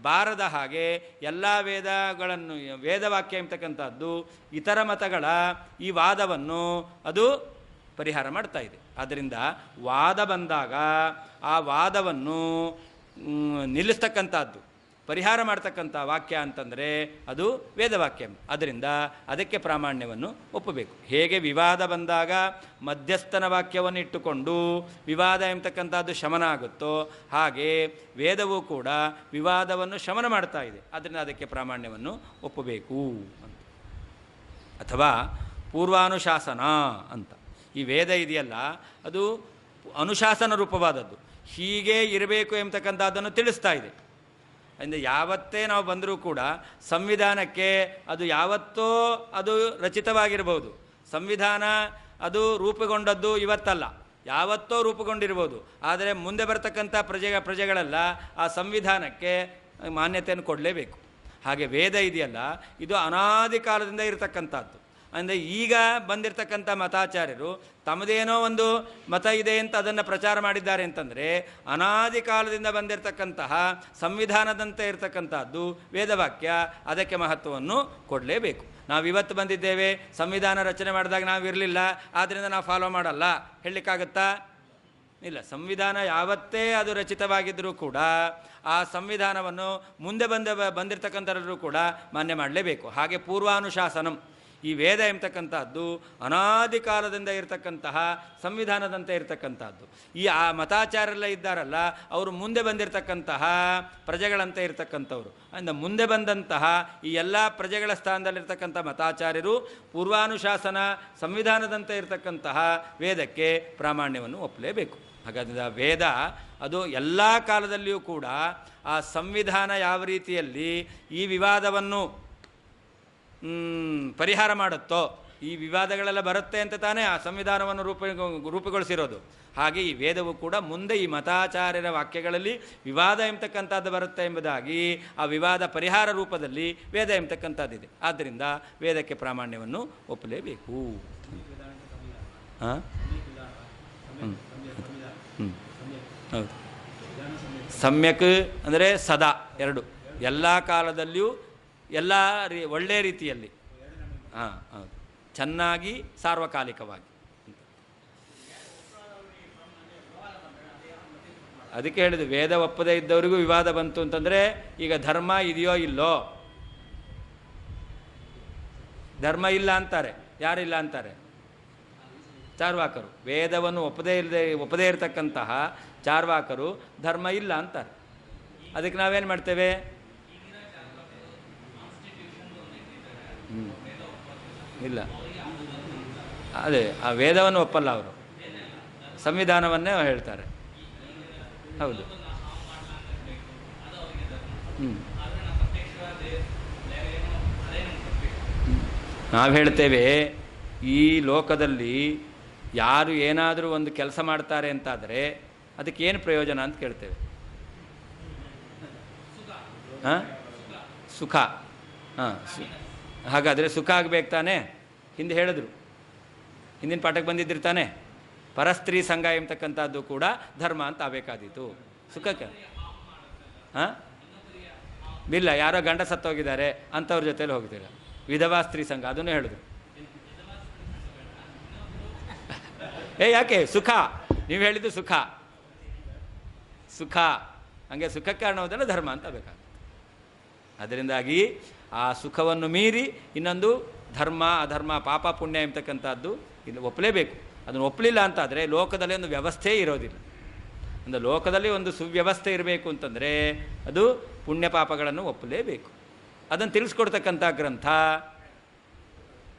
ಬಾರದ ಹಾಗೆ ಎಲ್ಲ ವೇದಗಳನ್ನು, ವೇದವಾಕ್ಯ ಎಂಬತಕ್ಕಂಥದ್ದು ಇತರ ಮತಗಳ ಈ ವಾದವನ್ನು ಅದು ಪರಿಹಾರ ಮಾಡ್ತಾ ಇದೆ. ಆದ್ದರಿಂದ ವಾದ ಬಂದಾಗ ಆ ವಾದವನ್ನು ನಿಲ್ಲಿಸ್ತಕ್ಕಂಥದ್ದು, ಪರಿಹಾರ ಮಾಡ್ತಕ್ಕಂಥ ವಾಕ್ಯ ಅಂತಂದರೆ ಅದು ವೇದವಾಕ್ಯ. ಅದರಿಂದ ಅದಕ್ಕೆ ಪ್ರಾಮಾಣ್ಯವನ್ನು ಒಪ್ಪಬೇಕು. ಹೇಗೆ ವಿವಾದ ಬಂದಾಗ ಮಧ್ಯಸ್ಥನ ವಾಕ್ಯವನ್ನು ಇಟ್ಟುಕೊಂಡು ವಿವಾದ ಎಂಬತಕ್ಕಂಥದ್ದು ಶಮನ ಆಗುತ್ತೋ, ಹಾಗೆ ವೇದವೂ ಕೂಡ ವಿವಾದವನ್ನು ಶಮನ ಮಾಡ್ತಾ ಇದೆ. ಅದರಿಂದ ಅದಕ್ಕೆ ಪ್ರಾಮಾಣ್ಯವನ್ನು ಒಪ್ಪಬೇಕು ಅಂತ. ಅಥವಾ ಪೂರ್ವಾನುಶಾಸನ ಅಂತ ಈ ವೇದ ಇದೆಯಲ್ಲ, ಅದು ಅನುಶಾಸನ ರೂಪವಾದದ್ದು. ಹೀಗೆ ಇರಬೇಕು ಎಂಬತಕ್ಕಂಥದ್ದನ್ನು ತಿಳಿಸ್ತಾ ಇದೆ. ಅಂದರೆ ಯಾವತ್ತೇ ನಾವು ಬಂದರೂ ಕೂಡ ಸಂವಿಧಾನಕ್ಕೆ ಅದು ಯಾವತ್ತೋ ಅದು ರಚಿತವಾಗಿರ್ಬೋದು. ಸಂವಿಧಾನ ಅದು ರೂಪುಗೊಂಡದ್ದು ಇವತ್ತಲ್ಲ, ಯಾವತ್ತೋ ರೂಪುಗೊಂಡಿರ್ಬೋದು. ಆದರೆ ಮುಂದೆ ಬರ್ತಕ್ಕಂಥ ಪ್ರಜೆಗಳೆಲ್ಲ ಆ ಸಂವಿಧಾನಕ್ಕೆ ಮಾನ್ಯತೆಯನ್ನು ಕೊಡಲೇಬೇಕು. ಹಾಗೆ ವೇದ ಇದೆಯಲ್ಲ, ಇದು ಅನಾದಿ ಕಾಲದಿಂದ ಇರತಕ್ಕಂಥದ್ದು. ಅಂದರೆ ಈಗ ಬಂದಿರತಕ್ಕಂಥ ಮತಾಚಾರ್ಯರು ತಮ್ಮದೇನೋ ಒಂದು ಮತ ಇದೆ ಅಂತ ಅದನ್ನು ಪ್ರಚಾರ ಮಾಡಿದ್ದಾರೆ ಅಂತಂದರೆ, ಅನಾದಿ ಕಾಲದಿಂದ ಬಂದಿರತಕ್ಕಂತಹ ಸಂವಿಧಾನದಂತೆ ಇರತಕ್ಕಂಥದ್ದು ವೇದವಾಕ್ಯ, ಅದಕ್ಕೆ ಮಹತ್ವವನ್ನು ಕೊಡಲೇಬೇಕು. ನಾವಿವತ್ತು ಬಂದಿದ್ದೇವೆ, ಸಂವಿಧಾನ ರಚನೆ ಮಾಡಿದಾಗ ನಾವು ಇರಲಿಲ್ಲ, ಆದ್ದರಿಂದ ನಾವು ಫಾಲೋ ಮಾಡಲ್ಲ ಹೇಳಲಿಕ್ಕಾಗತ್ತಾ? ಇಲ್ಲ. ಸಂವಿಧಾನ ಯಾವತ್ತೇ ಅದು ರಚಿತವಾಗಿದ್ದರೂ ಕೂಡ ಆ ಸಂವಿಧಾನವನ್ನು ಮುಂದೆ ಬಂದಿರತಕ್ಕಂಥವ್ರು ಕೂಡ ಮಾನ್ಯ ಮಾಡಲೇಬೇಕು. ಹಾಗೆ ಪೂರ್ವಾನುಶಾಸನಂ, ಈ ವೇದ ಎಂಬತಕ್ಕಂಥದ್ದು ಅನಾದಿ ಕಾಲದಿಂದ ಇರತಕ್ಕಂತಹ ಸಂವಿಧಾನದಂತೆ ಇರತಕ್ಕಂಥದ್ದು. ಈ ಆ ಮತಾಚಾರ್ಯರೆಲ್ಲ ಇದ್ದಾರಲ್ಲ, ಅವರು ಮುಂದೆ ಬಂದಿರತಕ್ಕಂತಹ ಪ್ರಜೆಗಳಂತೆ ಇರತಕ್ಕಂಥವ್ರು. ಅಂದರೆ ಮುಂದೆ ಬಂದಂತಹ ಈ ಎಲ್ಲ ಪ್ರಜೆಗಳ ಸ್ಥಾನದಲ್ಲಿರ್ತಕ್ಕಂಥ ಮತಾಚಾರ್ಯರು ಪೂರ್ವಾನುಶಾಸನ ಸಂವಿಧಾನದಂತೆ ಇರತಕ್ಕಂತಹ ವೇದಕ್ಕೆ ಪ್ರಾಮಾಣ್ಯವನ್ನು ಒಪ್ಪಲೇಬೇಕು. ಹಾಗಾದರೆ ವೇದ ಅದು ಎಲ್ಲ ಕಾಲದಲ್ಲಿಯೂ ಕೂಡ ಆ ಸಂವಿಧಾನ ಯಾವ ರೀತಿಯಲ್ಲಿ ಈ ವಿವಾದವನ್ನು ಪರಿಹಾರ ಮಾಡುತ್ತೋ, ಈ ವಿವಾದಗಳೆಲ್ಲ ಬರುತ್ತೆ ಅಂತ ತಾನೇ ಆ ಸಂವಿಧಾನವನ್ನು ರೂಪುಗೊಳಿಸಿರೋದು. ಹಾಗೆ ಈ ವೇದವು ಕೂಡ ಮುಂದೆ ಈ ಮತಾಚಾರ್ಯರ ವಾಕ್ಯಗಳಲ್ಲಿ ವಿವಾದ ಎಂಬತಕ್ಕಂಥದ್ದು ಬರುತ್ತೆ ಎಂಬುದಾಗಿ ಆ ವಿವಾದ ಪರಿಹಾರ ರೂಪದಲ್ಲಿ ವೇದ ಎಂಬತಕ್ಕಂಥದ್ದಿದೆ. ಆದ್ದರಿಂದ ವೇದಕ್ಕೆ ಪ್ರಾಮಾಣ್ಯವನ್ನು ಒಪ್ಪಲೇಬೇಕು. ಹಾಂ ಹೌದು. ಸಮ್ಯಕ್ ಅಂದರೆ ಸದಾ, ಎರಡು, ಎಲ್ಲ ಕಾಲದಲ್ಲಿಯೂ ಎಲ್ಲ ಒಳ್ಳೆಯ ರೀತಿಯಲ್ಲಿ, ಹಾಂ ಹೌದು, ಚೆನ್ನಾಗಿ ಸಾರ್ವಕಾಲಿಕವಾಗಿ. ಅದಕ್ಕೆ ಹೇಳಿದ್ದು ವೇದ ಒಪ್ಪದೇ ಇದ್ದವರಿಗೂ ವಿವಾದ ಬಂತು ಅಂತಂದರೆ ಈಗ ಧರ್ಮ ಇದೆಯೋ ಇಲ್ಲೋ. ಧರ್ಮ ಇಲ್ಲ ಅಂತಾರೆ. ಯಾರಿಲ್ಲ ಅಂತಾರೆ? ಚಾರ್ವಾಕರು. ವೇದವನ್ನು ಒಪ್ಪದೇ ಇರತಕ್ಕಂತಹ ಚಾರ್ವಾಕರು ಧರ್ಮ ಇಲ್ಲ ಅಂತಾರೆ. ಅದಕ್ಕೆ ನಾವೇನು ಮಾಡ್ತೇವೆ? ಇಲ್ಲ, ಅದೇ ಆ ವೇದವನ್ನು ಒಪ್ಪಲ್ಲ ಅವರು, ಸಂವಿಧಾನವನ್ನೇ ಹೇಳ್ತಾರೆ. ಹೌದು. ನಾವು ಹೇಳ್ತೇವೆ ಈ ಲೋಕದಲ್ಲಿ ಯಾರು ಏನಾದರೂ ಒಂದು ಕೆಲಸ ಮಾಡ್ತಾರೆ ಅಂತಾದರೆ ಅದಕ್ಕೇನು ಪ್ರಯೋಜನ ಅಂತ ಕೇಳ್ತೇವೆ. ಹಾಂ, ಸುಖ. ಹಾಂ, ಹಾಗಾದರೆ ಸುಖ ಆಗಬೇಕು ತಾನೇ? ಹಿಂದೆ ಹೇಳಿದ್ರು, ಹಿಂದಿನ ಪಾಠಕ್ಕೆ ಬಂದಿದ್ದರು ತಾನೇ, ಪರಸ್ತ್ರೀ ಸಂಘ ಎಂಬತಕ್ಕಂಥದ್ದು ಕೂಡ ಧರ್ಮ ಅಂತ ಆಗಬೇಕಾದೀತು ಸುಖಕ್ಕೆ. ಹಾಂ, ಇಲ್ಲ, ಯಾರೋ ಗಂಡ ಸತ್ತೋಗಿದ್ದಾರೆ ಅಂಥವ್ರ ಜೊತೆಲಿ ಹೋಗ್ತೀರ. ವಿಧವಾ ಸ್ತ್ರೀ ಸಂಘ, ಅದನ್ನು ಹೇಳಿದ್ರು. ಯಾಕೆ? ಸುಖ. ನೀವು ಹೇಳಿದ್ದು ಸುಖ, ಸುಖ. ಹಂಗೆ ಸುಖಕ್ಕೆ ಕಾರಣವಾದಲ್ಲ ಧರ್ಮ ಅಂತ ಬೇಕಾಗುತ್ತೆ. ಅದರಿಂದಾಗಿ ಆ ಸುಖವನ್ನು ಮೀರಿ ಇನ್ನೊಂದು ಧರ್ಮ ಅಧರ್ಮ ಪಾಪ ಪುಣ್ಯ ಎಂಬತಕ್ಕಂಥದ್ದು ಇಲ್ಲಿ ಒಪ್ಪಲೇಬೇಕು. ಅದನ್ನು ಒಪ್ಪಲಿಲ್ಲ ಅಂತಾದರೆ ಲೋಕದಲ್ಲಿ ಒಂದು ವ್ಯವಸ್ಥೆ ಇರೋದಿಲ್ಲ. ಒಂದು ಲೋಕದಲ್ಲಿ ಒಂದು ಸುವ್ಯವಸ್ಥೆ ಇರಬೇಕು ಅಂತಂದರೆ ಅದು ಪುಣ್ಯ ಪಾಪಗಳನ್ನು ಒಪ್ಪಲೇಬೇಕು. ಅದನ್ನು ತಿಳಿಸ್ಕೊಡ್ತಕ್ಕಂಥ ಗ್ರಂಥ.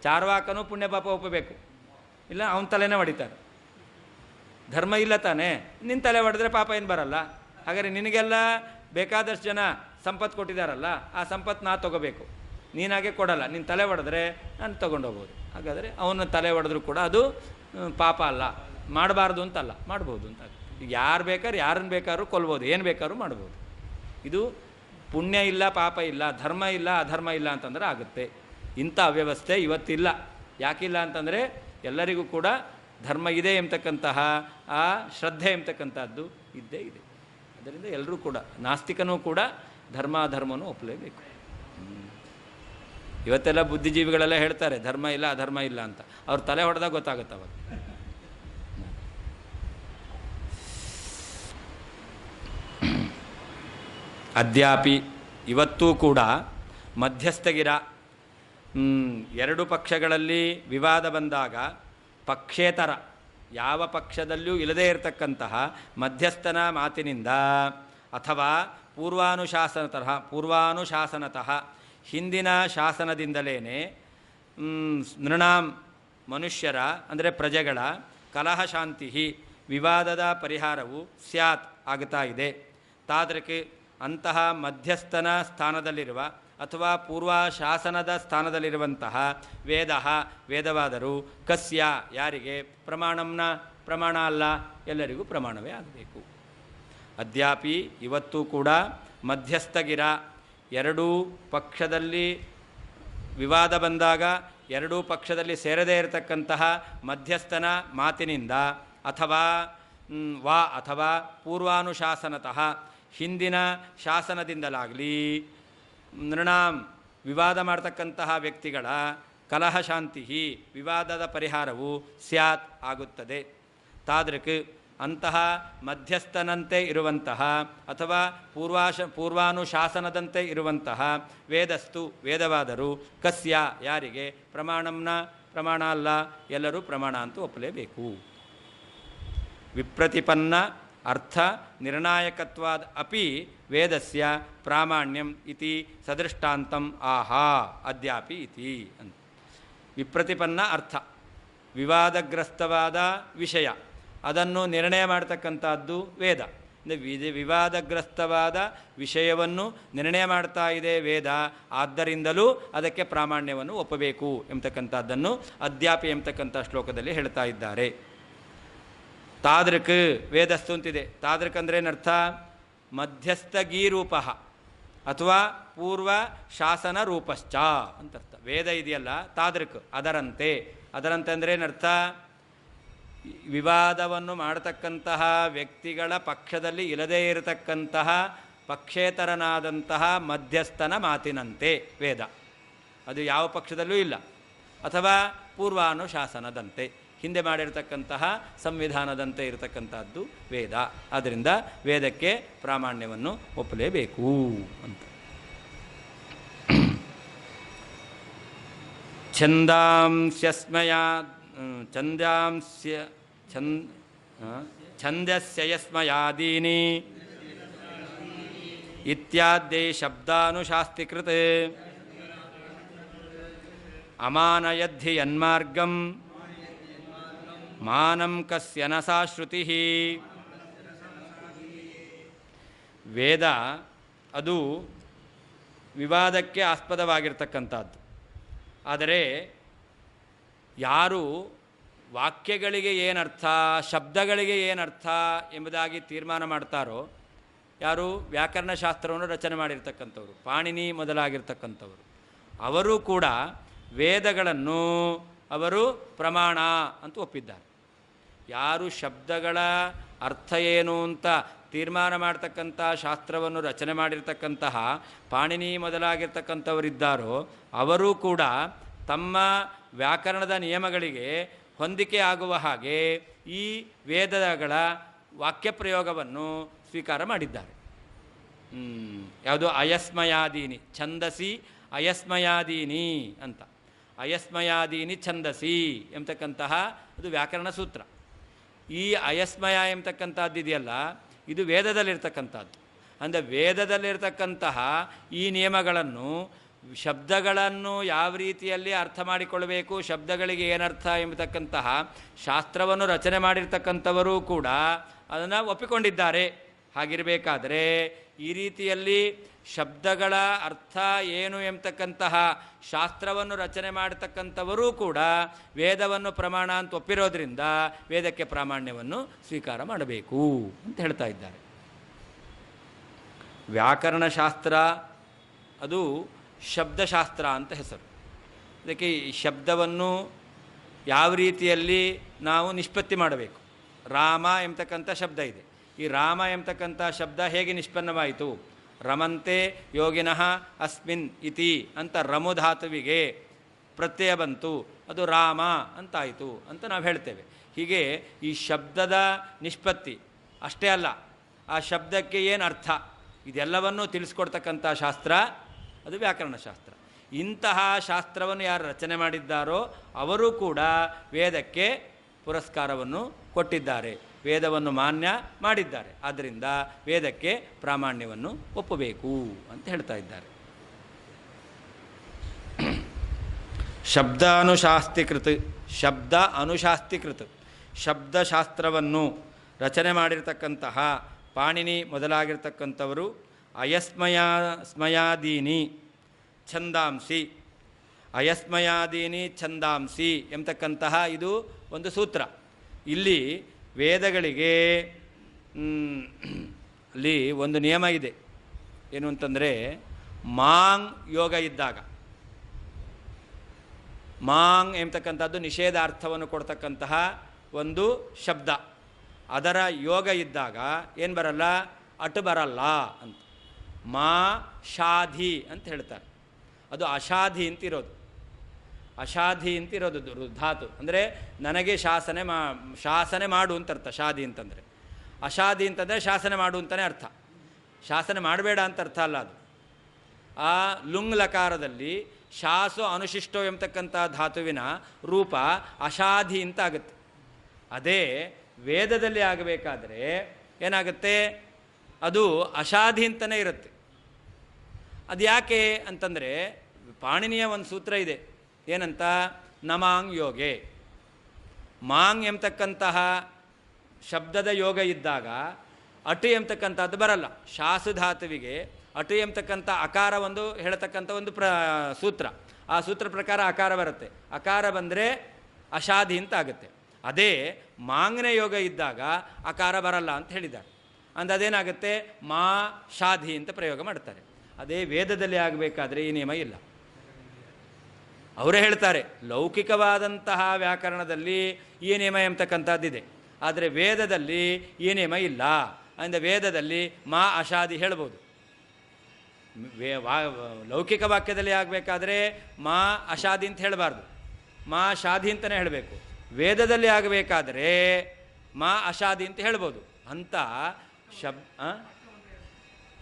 ಚಾರ್ವಾಕನೂ ಪುಣ್ಯ ಪಾಪ ಒಪ್ಪಬೇಕು, ಇಲ್ಲ ಅವನ ತಲೆನೇ ಹೊಡಿತಾರೆ. ಧರ್ಮ ಇಲ್ಲ ತಾನೇ, ನಿನ್ನ ತಲೆ ಹೊಡೆದ್ರೆ ಪಾಪ ಏನು ಬರಲ್ಲ. ಹಾಗಾದರೆ ನಿನಗೆಲ್ಲ ಬೇಕಾದಷ್ಟು ಜನ ಸಂಪತ್ತು ಕೊಟ್ಟಿದ್ದಾರಲ್ಲ, ಆ ಸಂಪತ್ತು ನಾ ತೊಗೋಬೇಕು, ನೀನಾಗೆ ಕೊಡಲ್ಲ. ನಿನ್ನ ತಲೆ ಹೊಡೆದ್ರೆ ನಾನು ತೊಗೊಂಡೋಗ್ಬೋದು. ಹಾಗಾದರೆ ಅವನ ತಲೆ ಹೊಡೆದ್ರೂ ಕೂಡ ಅದು ಪಾಪ ಅಲ್ಲ, ಮಾಡಬಾರ್ದು ಅಂತಲ್ಲ, ಮಾಡ್ಬೋದು ಅಂತ. ಈಗ ಯಾರು ಬೇಕಾದ್ರೆ ಯಾರನ್ನು ಬೇಕಾದ್ರೂ ಕೊಲ್ಬೋದು, ಏನು ಬೇಕಾದ್ರೂ ಮಾಡ್ಬೋದು. ಇದು ಪುಣ್ಯ ಇಲ್ಲ ಪಾಪ ಇಲ್ಲ, ಧರ್ಮ ಇಲ್ಲ ಅಧರ್ಮ ಇಲ್ಲ ಅಂತಂದರೆ ಆಗುತ್ತೆ. ಇಂಥ ಅವ್ಯವಸ್ಥೆ ಇವತ್ತಿಲ್ಲ. ಯಾಕಿಲ್ಲ ಅಂತಂದರೆ ಎಲ್ಲರಿಗೂ ಕೂಡ ಧರ್ಮ ಇದೆ ಎಂಬತಕ್ಕಂತಹ ಆ ಶ್ರದ್ಧೆ ಎಂಬತಕ್ಕಂಥದ್ದು ಇದ್ದೇ ಇದೆ. ಅದರಿಂದ ಎಲ್ಲರೂ ಕೂಡ, ನಾಸ್ತಿಕನೂ ಕೂಡ ಧರ್ಮ ಅಧರ್ಮನೂ ಒಪ್ಪಲೇಬೇಕು. ಇವತ್ತೆಲ್ಲ ಬುದ್ಧಿಜೀವಿಗಳೆಲ್ಲ ಹೇಳ್ತಾರೆ ಧರ್ಮ ಇಲ್ಲ ಅಧರ್ಮ ಇಲ್ಲ ಅಂತ. ಅವ್ರ ತಲೆ ಹೊಡೆದಾಗ ಗೊತ್ತಾಗುತ್ತೆ ಅವಾಗ. ಅದ್ಯಾಪಿ ಇವತ್ತೂ ಕೂಡ ಮಧ್ಯಸ್ಥಗಿರ, ಎರಡು ಪಕ್ಷಗಳಲ್ಲಿ ವಿವಾದ ಬಂದಾಗ ಪಕ್ಷೇತರ, ಯಾವ ಪಕ್ಷದಲ್ಲೂ ಇಲ್ಲದೇ ಇರತಕ್ಕಂತಹ ಮಧ್ಯಸ್ಥನ ಮಾತಿನಿಂದ ಅಥವಾ ಪೂರ್ವಾನುಶಾಸನತಃ ಹಿಂದಿನ ಶಾಸನದಿಂದಲೇ ನೃಣಾಂ ಮನುಷ್ಯರ ಅಂದರೆ ಪ್ರಜೆಗಳ ಕಲಹ ಶಾಂತಿ ವಿವಾದದ ಪರಿಹಾರವು ಸ್ಯಾತ್ ಆಗ್ತಾ ಇದೆ. ತಾದೃಕ್ ಅಂತಹ ಮಧ್ಯಸ್ಥನ ಸ್ಥಾನದಲ್ಲಿರುವ ಅಥವಾ ಪೂರ್ವಶಾಸನದ ಸ್ಥಾನದಲ್ಲಿರುವಂತಹ ವೇದವಾದರೂ ಕಸ್ಯ ಯಾರಿಗೆ? ಪ್ರಮಾಣ ಅಲ್ಲ, ಎಲ್ಲರಿಗೂ ಪ್ರಮಾಣವೇ ಆಗಬೇಕು. ಅದ್ಯಾಪಿ ಇವತ್ತೂ ಕೂಡ ಮಧ್ಯಸ್ಥಗಿರ, ಎರಡೂ ಪಕ್ಷದಲ್ಲಿ ವಿವಾದ ಬಂದಾಗ ಎರಡೂ ಪಕ್ಷದಲ್ಲಿ ಸೇರದೇ ಇರತಕ್ಕಂತಹ ಮಧ್ಯಸ್ಥನ ಮಾತಿನಿಂದ ಅಥವಾ ಪೂರ್ವಾನುಶಾಸನತಃ ಹಿಂದಿನ ಶಾಸನದಿಂದಲಾಗಲಿ ನೃಣಾಂ ವಿವಾದ ಮಾಡ್ತಕ್ಕಂತಹ ವ್ಯಕ್ತಿಗಳ ಕಲಹ ಶಾಂತಿ ವಿವಾದದ ಪರಿಹಾರವು ಸ್ಯಾತ್ ಆಗುತ್ತದೆ. ತಾದೃಕ್ ಅಂತಹ ಮಧ್ಯಸ್ಥನಂತೆ ಇರುವಂತಹ ಅಥವಾ ಪೂರ್ವಾನುಶಾಸನದಂತೆ ಇರುವಂತಹ ವೇದವಾದರೂ ಕಸ್ಯ ಯಾರಿಗೆ? ಪ್ರಮಾಣ ಅಲ್ಲ, ಎಲ್ಲರೂ ಪ್ರಮಾಣ ಅಂತೂ ಒಪ್ಪಲೇಬೇಕು. ವಿಪ್ರತಿಪನ್ನ ಅರ್ಥ ನಿರ್ಣಾಯಕತ್ವಾದ್ ಅಪಿ ವೇದಸ್ಯ ಪ್ರಾಮಾಣ್ಯಂ ಇತಿ ಸದೃಷ್ಟಾಂತಂ ಆಹಾ ಅದ್ಯಾಪಿ ಇತಿ ಅಂತ. ವಿಪ್ರತಿಪನ್ನ ಅರ್ಥ, ವಿವಾದಗ್ರಸ್ತವಾದ ವಿಷಯ, ಅದನ್ನು ನಿರ್ಣಯ ಮಾಡ್ತಕ್ಕಂಥದ್ದು ವೇದ. ವಿವಾದಗ್ರಸ್ತವಾದ ವಿಷಯವನ್ನು ನಿರ್ಣಯ ಮಾಡ್ತಾ ಇದೆ ವೇದ. ಆದ್ದರಿಂದಲೂ ಅದಕ್ಕೆ ಪ್ರಾಮಾಣ್ಯವನ್ನು ಒಪ್ಪಬೇಕು ಎಂಬತಕ್ಕಂಥದ್ದನ್ನು ಅದ್ಯಾಪಿ ಎಂಬತಕ್ಕಂಥ ಶ್ಲೋಕದಲ್ಲಿ ಹೇಳ್ತಾ ಇದ್ದಾರೆ. ತಾದೃಕ್ ವೇದಸ್ತು ಅಂತಿದೆ. ತಾದೃಕ್ ಅಂದರೆ ಏನರ್ಥ? ಮಧ್ಯಸ್ಥಗೀರೂಪ ಅಥವಾ ಪೂರ್ವ ಶಾಸನ ರೂಪಶ್ಚ ಅಂತರ್ಥ. ವೇದ ಇದೆಯಲ್ಲ ತಾದೃಕ್, ಅದರಂತೆ. ಅದರಂತೆ ಅಂದರೆ ಏನರ್ಥ? ವಿವಾದವನ್ನು ಮಾಡತಕ್ಕಂತಹ ವ್ಯಕ್ತಿಗಳ ಪಕ್ಷದಲ್ಲಿ ಇಲ್ಲದೇ ಇರತಕ್ಕಂತಹ ಪಕ್ಷೇತರನಾದಂತಹ ಮಧ್ಯಸ್ಥನ ಮಾತಿನಂತೆ ವೇದ. ಅದು ಯಾವ ಪಕ್ಷದಲ್ಲೂ ಇಲ್ಲ. ಅಥವಾ ಪೂರ್ವಾನುಶಾಸನದಂತೆ, ಹಿಂದೆ ಮಾಡಿರತಕ್ಕಂತಹ ಸಂವಿಧಾನದಂತೆ ಇರತಕ್ಕಂಥದ್ದು ವೇದ. ಆದ್ದರಿಂದ ವೇದಕ್ಕೆ ಪ್ರಾಮಾಣ್ಯವನ್ನು ಒಪ್ಪಲೇಬೇಕು ಅಂತ. ಛಂದಸ್ಯಯಸ್ಮಯಾದೀನಿ ಇತ್ಯಾದ್ಯೈ ಶಬ್ದಾನುಶಾಸ್ತಿಕೃತ್ ಅಮಾನಯದ್ಧಿ ಯನ್ಮಾರ್ಗಂ ಮಾನಂ ಕಸ್ಯ ನ ಸಾ ಶ್ರುತಿ. ವೇದ ಅದು ವಿವಾದಕ್ಕೆ ಆಸ್ಪದವಾಗಿರ್ತಕ್ಕಂಥದ್ದು. ಆದರೆ ಯಾರು ವಾಕ್ಯಗಳಿಗೆ ಏನರ್ಥ, ಶಬ್ದಗಳಿಗೆ ಏನರ್ಥ ಎಂಬುದಾಗಿ ತೀರ್ಮಾನ ಮಾಡ್ತಾರೋ, ಯಾರು ವ್ಯಾಕರಣಶಾಸ್ತ್ರವನ್ನು ರಚನೆ ಮಾಡಿರ್ತಕ್ಕಂಥವ್ರು, ಪಾಣಿನಿ ಮೊದಲಾಗಿರ್ತಕ್ಕಂಥವರು, ಅವರು ಕೂಡ ವೇದಗಳನ್ನು ಅವರು ಪ್ರಮಾಣ ಅಂತ ಒಪ್ಪಿದ್ದಾರೆ. ಯಾರು ಶಬ್ದಗಳ ಅರ್ಥ ಏನು ಅಂತ ತೀರ್ಮಾನ ಮಾಡ್ತಕ್ಕಂಥ ಶಾಸ್ತ್ರವನ್ನು ರಚನೆ ಮಾಡಿರ್ತಕ್ಕಂತಹ ಪಾಣಿನಿ ಮೊದಲಾಗಿರ್ತಕ್ಕಂಥವರಿದ್ದಾರೋ ಅವರು ಕೂಡ ತಮ್ಮ ವ್ಯಾಕರಣದ ನಿಯಮಗಳಿಗೆ ಹೊಂದಿಕೆ ಆಗುವ ಹಾಗೆ ಈ ವೇದಗಳ ವಾಕ್ಯ ಪ್ರಯೋಗವನ್ನು ಸ್ವೀಕಾರ ಮಾಡಿದ್ದಾರೆ. ಯಾವುದು? ಅಯಸ್ಮಯಾದೀನಿ ಛಂದಸಿ ಅಯಸ್ಮಯಾದೀನಿ ಅಂತ. ಅಯಸ್ಮಯಾದೀನಿ ಛಂದಸಿ ಎಂಬತಕ್ಕಂತಹ ಅದು ವ್ಯಾಕರಣ ಸೂತ್ರ. ಈ ಅಯಸ್ಮಯ ಎಂಬತಕ್ಕಂಥದ್ದು ಇದೆಯಲ್ಲ, ಇದು ವೇದದಲ್ಲಿರ್ತಕ್ಕಂಥದ್ದು. ಅಂದರೆ ವೇದದಲ್ಲಿರ್ತಕ್ಕಂತಹ ಈ ನಿಯಮಗಳನ್ನು, ಶಬ್ದಗಳನ್ನು ಯಾವ ರೀತಿಯಲ್ಲಿ ಅರ್ಥ ಮಾಡಿಕೊಳ್ಳಬೇಕು, ಶಬ್ದಗಳಿಗೆ ಏನರ್ಥ ಎಂಬತಕ್ಕಂತಹ ಶಾಸ್ತ್ರವನ್ನು ರಚನೆ ಮಾಡಿರ್ತಕ್ಕಂಥವರು ಕೂಡ ಅದನ್ನು ಒಪ್ಪಿಕೊಂಡಿದ್ದಾರೆ. ಹಾಗಿರಬೇಕಾದರೆ ಈ ರೀತಿಯಲ್ಲಿ ಶಬ್ದಗಳ ಅರ್ಥ ಏನು ಎಂಬತಕ್ಕಂತಹ ಶಾಸ್ತ್ರವನ್ನು ರಚನೆ ಮಾಡತಕ್ಕಂಥವರೂ ಕೂಡ ವೇದವನ್ನು ಪ್ರಮಾಣ ಅಂತ ಒಪ್ಪಿರೋದ್ರಿಂದ ವೇದಕ್ಕೆ ಪ್ರಾಮಾಣ್ಯವನ್ನು ಸ್ವೀಕಾರ ಮಾಡಬೇಕು ಅಂತ ಹೇಳ್ತಾ ಇದ್ದಾರೆ. ವ್ಯಾಕರಣಶಾಸ್ತ್ರ ಅದು ಶಬ್ದಶಾಸ್ತ್ರ ಅಂತ ಹೆಸರು. ಅದಕ್ಕೆ ಈ ಶಬ್ದವನ್ನು ಯಾವ ರೀತಿಯಲ್ಲಿ ನಾವು ನಿಷ್ಪತ್ತಿ ಮಾಡಬೇಕು. ರಾಮ ಎಂಬತಕ್ಕಂಥ ಶಬ್ದ ಇದೆ. ಈ ರಾಮ ಎಂಬತಕ್ಕಂಥ ಶಬ್ದ ಹೇಗೆ ನಿಷ್ಪನ್ನವಾಯಿತು? ರಮಂತೆ ಯೋಗಿನಃ ಅಸ್ಮಿನ್ ಇತಿ ಅಂತ ರಮುಧಾತುವಿಗೆ ಪ್ರತ್ಯಯ ಬಂತು, ಅದು ರಾಮ ಅಂತಾಯಿತು ಅಂತ ನಾವು ಹೇಳ್ತೇವೆ. ಹೀಗೆ ಈ ಶಬ್ದದ ನಿಷ್ಪತ್ತಿ ಅಷ್ಟೇ ಅಲ್ಲ, ಆ ಶಬ್ದಕ್ಕೆ ಏನು ಅರ್ಥ ಇದೆಲ್ಲವನ್ನೂ ತಿಳಿಸ್ಕೊಡ್ತಕ್ಕಂಥ ಶಾಸ್ತ್ರ ಅದು ವ್ಯಾಕರಣಶಾಸ್ತ್ರ. ಇಂತಹ ಶಾಸ್ತ್ರವನ್ನು ಯಾರು ರಚನೆ ಮಾಡಿದ್ದಾರೋ ಅವರು ಕೂಡ ವೇದಕ್ಕೆ ಪುರಸ್ಕಾರವನ್ನು ಕೊಟ್ಟಿದ್ದಾರೆ, ವೇದವನ್ನು ಮಾನ್ಯ ಮಾಡಿದ್ದಾರೆ. ಆದ್ದರಿಂದ ವೇದಕ್ಕೆ ಪ್ರಾಮಾಣ್ಯವನ್ನು ಒಪ್ಪಬೇಕು ಅಂತ ಹೇಳ್ತಾ ಇದ್ದಾರೆ. ಶಬ್ದಾನುಶಾಸ್ತಿಕೃತ್, ಶಬ್ದ ಅನುಶಾಸ್ತಿಕೃತ್, ಶಬ್ದಶಾಸ್ತ್ರವನ್ನು ರಚನೆ ಮಾಡಿರ್ತಕ್ಕಂತಹ ಪಾಣಿನಿ ಮೊದಲಾಗಿರ್ತಕ್ಕಂಥವರು ಅಯಸ್ಮಯಾದೀನಿ ಛಂದಾಂಸಿ, ಅಯಸ್ಮಯಾದೀನಿ ಛಂದಾಂಸಿ ಎಂಬತಕ್ಕಂತಹ ಇದು ಒಂದು ಸೂತ್ರ. ಇಲ್ಲಿ ವೇದಗಳಿಗೆ ಅಲ್ಲಿ ಒಂದು ನಿಯಮ ಇದೆ. ಏನು ಅಂತಂದರೆ, ಮಾಂಗ್ ಯೋಗ ಇದ್ದಾಗ, ಮಾಂಗ್ ಎಂಬತಕ್ಕಂಥದ್ದು ನಿಷೇಧಾರ್ಥವನ್ನು ಕೊಡ್ತಕ್ಕಂತಹ ಒಂದು ಶಬ್ದ, ಅದರ ಯೋಗ ಇದ್ದಾಗ ಏನು ಬರಲ್ಲ? ಅಟ್ ಬರಲ್ಲ ಅಂತ. ಮಾ ಶಾಧಿ ಅಂತ ಹೇಳ್ತಾರೆ. ಅದು ಅಶಾಧಿ ಅಂತಿರೋದು, ಅಶಾಧಿ ಅಂತಿರೋದು ಧಾತು. ಅಂದರೆ ನನಗೆ ಶಾಸನೆ ಮಾಡು ಅಂತ ಅರ್ಥ. ಶಾಧಿ ಅಂತಂದರೆ, ಅಶಾಧಿ ಅಂತಂದರೆ ಶಾಸನೆ ಮಾಡು ಅಂತಲೇ ಅರ್ಥ. ಶಾಸನೆ ಮಾಡಬೇಡ ಅಂತ ಅರ್ಥ ಅಲ್ಲ ಅದು. ಆ ಲುಂಗ್ ಲಕಾರದಲ್ಲಿ ಶಾಸೋ ಅನುಶಿಷ್ಟೋ ಎಂಬತಕ್ಕಂಥ ಧಾತುವಿನ ರೂಪ ಅಶಾಧಿ ಅಂತ ಆಗುತ್ತೆ. ಅದೇ ವೇದದಲ್ಲಿ ಆಗಬೇಕಾದ್ರೆ ಏನಾಗುತ್ತೆ? ಅದು ಅಶಾಧಿ ಅಂತಲೇ ಇರುತ್ತೆ. ಅದು ಯಾಕೆ ಅಂತಂದರೆ, ಪಾಣಿನಿಯ ಒಂದು ಸೂತ್ರ ಇದೆ. ಏನಂತ? ನಮಾಂಗ್ ಯೋಗೆ. ಮಾಂಗ್ ಎಂಬತಕ್ಕಂತಹ ಶಬ್ದದ ಯೋಗ ಇದ್ದಾಗ ಅಟು ಎಂಬತಕ್ಕಂಥದ್ದು ಬರಲ್ಲ. ಶಾಸು ಧಾತುವಿಗೆ ಅಟು ಎಂಬತಕ್ಕಂಥ ಅಕಾರ ಒಂದು ಹೇಳ್ತಕ್ಕಂಥ ಒಂದು ಸೂತ್ರ. ಆ ಸೂತ್ರ ಪ್ರಕಾರ ಅಕಾರ ಬರುತ್ತೆ. ಅಕಾರ ಬಂದರೆ ಅಶಾಧಿ ಅಂತ ಆಗುತ್ತೆ. ಅದೇ ಮಾಂಗ್ನ ಯೋಗ ಇದ್ದಾಗ ಅಕಾರ ಬರಲ್ಲ ಅಂತ ಹೇಳಿದ್ದಾರೆ. ಅಂದು ಅದೇನಾಗುತ್ತೆ, ಮಾ ಶಾಧಿ ಅಂತ ಪ್ರಯೋಗ ಮಾಡ್ತಾರೆ. ಅದೇ ವೇದದಲ್ಲಿ ಆಗಬೇಕಾದ್ರೆ ಈ ನಿಯಮ ಇಲ್ಲ. ಅವರೇ ಹೇಳ್ತಾರೆ ಲೌಕಿಕವಾದಂತಹ ವ್ಯಾಕರಣದಲ್ಲಿ ಈ ನಿಯಮ ಎಂಬತಕ್ಕಂಥದ್ದಿದೆ, ಆದರೆ ವೇದದಲ್ಲಿ ಈ ನಿಯಮ ಇಲ್ಲ. ಅಂದರೆ ವೇದದಲ್ಲಿ ಮಾ ಅಶಾಧಿ ಹೇಳ್ಬೋದು. ಲೌಕಿಕ ವಾಕ್ಯದಲ್ಲಿ ಆಗಬೇಕಾದ್ರೆ ಮಾ ಅಶಾಧಿ ಅಂತ ಹೇಳಬಾರ್ದು, ಮಾ ಶಾಧಿ ಅಂತಲೇ ಹೇಳಬೇಕು. ವೇದದಲ್ಲಿ ಆಗಬೇಕಾದ್ರೆ ಮಾ ಅಶಾಧಿ ಅಂತ ಹೇಳ್ಬೋದು. ಅಂತ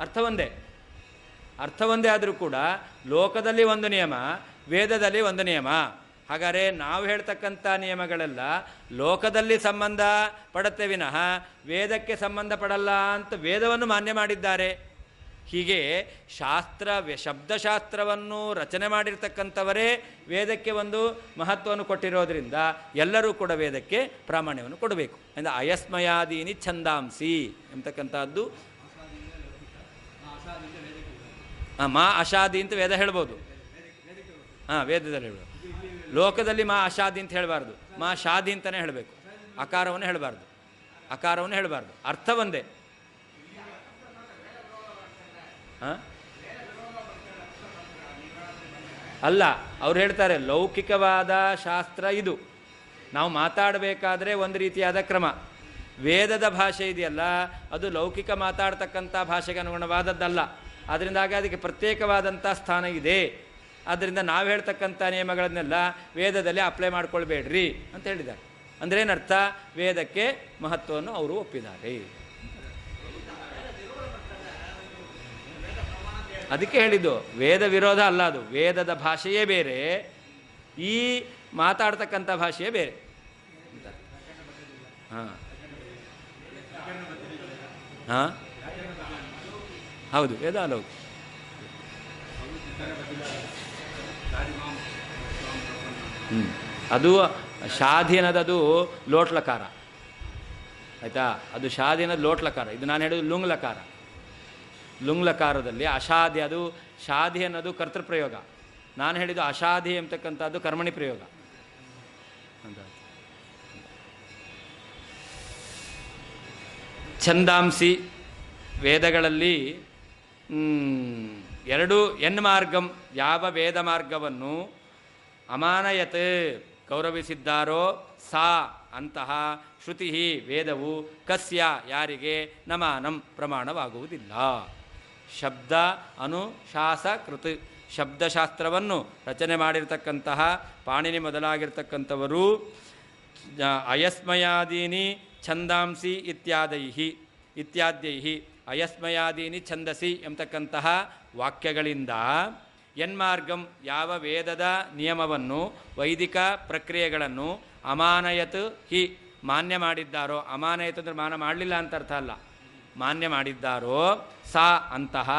ಅರ್ಥ ಒಂದೇ ಆದರೂ ಕೂಡ ಲೋಕದಲ್ಲಿ ಒಂದು ನಿಯಮ, ವೇದದಲ್ಲಿ ಒಂದು ನಿಯಮ. ಹಾಗಾದರೆ ನಾವು ಹೇಳ್ತಕ್ಕಂಥ ನಿಯಮಗಳೆಲ್ಲ ಲೋಕದಲ್ಲಿ ಸಂಬಂಧ ಪಡುತ್ತೆ ವಿನಃ ವೇದಕ್ಕೆ ಸಂಬಂಧಪಡಲ್ಲ ಅಂತ ವೇದವನ್ನು ಮಾನ್ಯ ಮಾಡಿದ್ದಾರೆ. ಹೀಗೆ ಶಬ್ದಶಾಸ್ತ್ರವನ್ನು ರಚನೆ ಮಾಡಿರ್ತಕ್ಕಂಥವರೇ ವೇದಕ್ಕೆ ಒಂದು ಮಹತ್ವವನ್ನು ಕೊಟ್ಟಿರೋದ್ರಿಂದ ಎಲ್ಲರೂ ಕೂಡ ವೇದಕ್ಕೆ ಪ್ರಾಮಾಣ್ಯವನ್ನು ಕೊಡಬೇಕು. ಅಂದರೆ ಅಯಸ್ಮಯಾದೀನಿ ಛಂದಾಂಸಿ ಎಂಬತಕ್ಕಂಥದ್ದು ಮಾ ಅಶಾದಿ ಅಂತ ವೇದ ಹೇಳ್ಬೋದು. ವೇದದಲ್ಲಿ ಹೇಳ್ಬೋದು. ಲೋಕದಲ್ಲಿ ಮಾ ಅಶಾದಿ ಅಂತ ಹೇಳಬಾರ್ದು, ಮಾ ಶಾದಿ ಅಂತಲೇ ಹೇಳಬೇಕು. ಅಕಾರವನ್ನು ಹೇಳಬಾರ್ದು. ಅರ್ಥ ಒಂದೇ. ಅಲ್ಲ, ಅವ್ರು ಹೇಳ್ತಾರೆ ಲೌಕಿಕವಾದ ಶಾಸ್ತ್ರ ಇದು. ನಾವು ಮಾತಾಡಬೇಕಾದ್ರೆ ಒಂದು ರೀತಿಯಾದ ಕ್ರಮ. ವೇದದ ಭಾಷೆ ಇದೆಯಲ್ಲ, ಅದು ಲೌಕಿಕ ಮಾತಾಡ್ತಕ್ಕಂಥ ಭಾಷೆಗೆ ಅನುಗುಣವಾದದ್ದಲ್ಲ. ಅದರಿಂದಾಗಿ ಅದಕ್ಕೆ ಪ್ರತ್ಯೇಕವಾದಂಥ ಸ್ಥಾನ ಇದೆ. ಆದ್ದರಿಂದ ನಾವು ಹೇಳ್ತಕ್ಕಂಥ ನಿಯಮಗಳನ್ನೆಲ್ಲ ವೇದದಲ್ಲಿ ಅಪ್ಲೈ ಮಾಡ್ಕೊಳ್ಬೇಡ್ರಿ ಅಂತ ಹೇಳಿದ್ದಾರೆ. ಅಂದರೆ ಏನರ್ಥ, ವೇದಕ್ಕೆ ಮಹತ್ವವನ್ನು ಅವರು ಒಪ್ಪಿದ್ದಾರೆ. ಅದಕ್ಕೆ ಹೇಳಿದ್ದು ವೇದ ವಿರೋಧ ಅಲ್ಲ, ಅದು ವೇದದ ಭಾಷೆಯೇ ಬೇರೆ, ಈ ಮಾತಾಡ್ತಕ್ಕಂಥ ಭಾಷೆಯೇ ಬೇರೆ. ಹೌದು, ವೇದ ಅಲೌಕಿಕ. ಅದು ಶಾಧಿ ಅನ್ನೋದು ಲೋಟ್ಲಕಾರ, ಆಯಿತಾ? ಅದು ಶಾಧಿ ಅನ್ನೋದು ಲೋಟ್ಲಕಾರ. ಇದು ನಾನು ಹೇಳೋದು ಲುಂಗ್ಲಕಾರ. ಲುಂಗ್ಲಕಾರದಲ್ಲಿ ಅಶಾಧಿ, ಅದು ಶಾಧಿ ಅನ್ನೋದು ಕರ್ತೃಪ್ರಯೋಗ. ನಾನು ಹೇಳಿದ್ದು ಅಶಾಧಿ ಎಂಬತಕ್ಕಂಥದ್ದು ಕರ್ಮಣಿ ಪ್ರಯೋಗ ಅಂತ. ಛಂದಾಂಸಿ ವೇದಗಳಲ್ಲಿ ಎರಡು ಎನ್ ಮಾರ್ಗಂ, ಯಾವ ವೇದ ಮಾರ್ಗವನ್ನು ಅಮಾನಯತ್ ಗೌರವಿಸಿದ್ದಾರೋ ಸಾ ಅಂತಹ ಶ್ರುತಿ ವೇದವು ಕಸ್ಯ ಯಾರಿಗೆ ನಮಾನಂ ಪ್ರಮಾಣವಾಗುವುದಿಲ್ಲ. ಶಬ್ದ ಅನುಶಾಸಕೃತ್, ಶಬ್ದಶಾಸ್ತ್ರವನ್ನು ರಚನೆ ಮಾಡಿರ್ತಕ್ಕಂತಹ ಪಾಣಿನಿ ಮೊದಲಾಗಿರ್ತಕ್ಕಂಥವರು ಅಯಸ್ಮಯಾದೀನಿ ಛಂದಾಂಸಿ ಇತ್ಯಾದ್ಯೈ ಅಯಸ್ಮಯಾದೀನಿ ಛಂದಸಿ ಎಂಬತಕ್ಕಂತಹ ವಾಕ್ಯಗಳಿಂದ ಯನ್ಮಾರ್ಗಂ ಯಾವ ವೇದದ ನಿಯಮವನ್ನು ವೈದಿಕ ಪ್ರಕ್ರಿಯೆಗಳನ್ನು ಅಮಾನಯತ್ ಹಿ ಮಾನ್ಯ ಮಾಡಿದ್ದಾರೋ, ಅಮಾನಯತ್ ಅಂದರೆ ಮಾನ ಮಾಡಲಿಲ್ಲ ಅಂತ ಅರ್ಥ ಅಲ್ಲ, ಮಾನ್ಯ ಮಾಡಿದ್ದಾರೋ ಸಾ ಅಂತಹ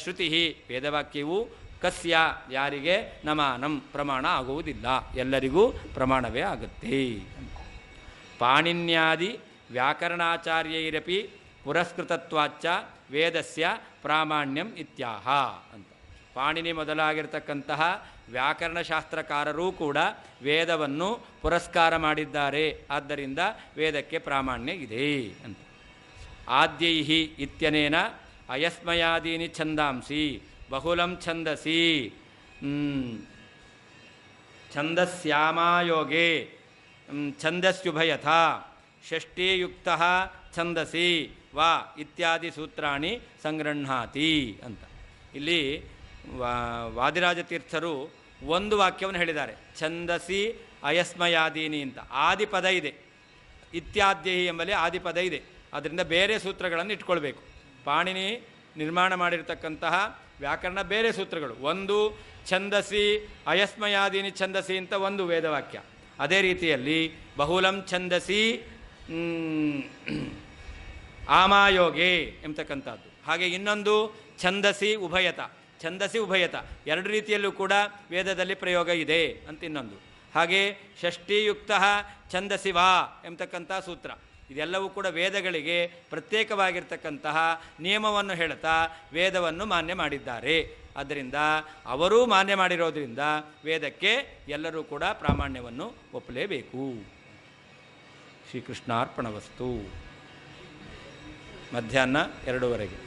ಶ್ರುತಿ ವೇದವಾಕ್ಯವು ಕಸ್ಯ ಯಾರಿಗೆ ನಮಾನಂ ಪ್ರಮಾಣ ಆಗುವುದಿಲ್ಲ, ಎಲ್ಲರಿಗೂ ಪ್ರಮಾಣವೇ ಆಗುತ್ತೆ. ಪಾಣಿನ್ಯಾದಿ ವ್ಯಾಕರಣಾಚಾರ್ಯೈರಪಿ ಪುರಸ್ಕೃತತ್ವಾಚ್ಚ ವೇದಸ್ಯ ಪ್ರಾಮಾಣ್ಯಂ ಇತ್ಯಾಹ ಅಂತ. ಪಾಣಿನಿ ಮೊದಲಾಗಿರ್ತಕ್ಕಂತಹ ವ್ಯಾಕರಣಶಾಸ್ತ್ರಕಾರರೂ ಕೂಡ ವೇದವನ್ನು ಪುರಸ್ಕಾರ ಮಾಡಿದ್ದಾರೆ, ಆದ್ದರಿಂದ ವೇದಕ್ಕೆ ಪ್ರಾಮಾಣ್ಯ ಇದೆ ಅಂತ. ಆದ್ಯೈಹಿ ಇತ್ಯನೇನ ಅಯಸ್ಮಯಾದೀನಿ ಛಂದಾಂಸಿ ಬಹುಲಂ ಛಂದಸಿ ಛಂದಸ್ಯಾಮಾಯೋಗೆ ಛಂದಸ್ಯುಭಯಥ ಷಷ್ಠೀಯುಕ್ತಃ ಛಂದಸಿ ವಾ ಇತ್ಯಾದಿ ಸೂತ್ರಾಣಿ ಸಂಗೃಹಾತಿ ಅಂತ. ಇಲ್ಲಿ ವಾದಿರಾಜತೀರ್ಥರು ಒಂದು ವಾಕ್ಯವನ್ನು ಹೇಳಿದ್ದಾರೆ, ಛಂದಸಿ ಅಯಸ್ಮಯಾದೀನಿ ಅಂತ. ಆದಿಪದ ಇದೆ, ಇತ್ಯಾದ್ಯೈ ಎಂಬಲ್ಲಿ ಆದಿಪದ ಇದೆ. ಅದರಿಂದ ಬೇರೆ ಸೂತ್ರಗಳನ್ನು ಇಟ್ಕೊಳ್ಬೇಕು. ಪಾಣಿನಿ ನಿರ್ಮಾಣ ಮಾಡಿರ್ತಕ್ಕಂತಹ ವ್ಯಾಕರಣ ಬೇರೆ ಸೂತ್ರಗಳು. ಒಂದು ಛಂದಸಿ ಅಯಸ್ಮಯಾದೀನಿ ಛಂದಸಿ ಅಂತ ಒಂದು ವೇದವಾಕ್ಯ. ಅದೇ ರೀತಿಯಲ್ಲಿ ಬಹುಲಂ ಛಂದಸಿ ಆಮಾಯೋಗೆ ಎಂಬತಕ್ಕಂಥದ್ದು. ಹಾಗೆ ಇನ್ನೊಂದು ಛಂದಸಿ ಉಭಯತ, ಛಂದಸಿ ಉಭಯತ ಎರಡು ರೀತಿಯಲ್ಲೂ ಕೂಡ ವೇದದಲ್ಲಿ ಪ್ರಯೋಗ ಇದೆ ಅಂತ ಇನ್ನೊಂದು. ಹಾಗೆ ಷಷ್ಠೀಯುಕ್ತ ಛಂದಸಿ ವಾ ಎಂಬತಕ್ಕಂಥ ಸೂತ್ರ, ಇದೆಲ್ಲವೂ ಕೂಡ ವೇದಗಳಿಗೆ ಪ್ರತ್ಯೇಕವಾಗಿರ್ತಕ್ಕಂತಹ ನಿಯಮವನ್ನು ಹೇಳ್ತಾ ವೇದವನ್ನು ಮಾನ್ಯ ಮಾಡಿದ್ದಾರೆ. ಆದ್ದರಿಂದ ಅವರೂ ಮಾನ್ಯ ಮಾಡಿರೋದ್ರಿಂದ ವೇದಕ್ಕೆ ಎಲ್ಲರೂ ಕೂಡ ಪ್ರಾಮಾಣ್ಯವನ್ನು ಒಪ್ಪಲೇಬೇಕು. ಶ್ರೀಕೃಷ್ಣಾರ್ಪಣವಸ್ತು. ಮಧ್ಯಾಹ್ನ 2:00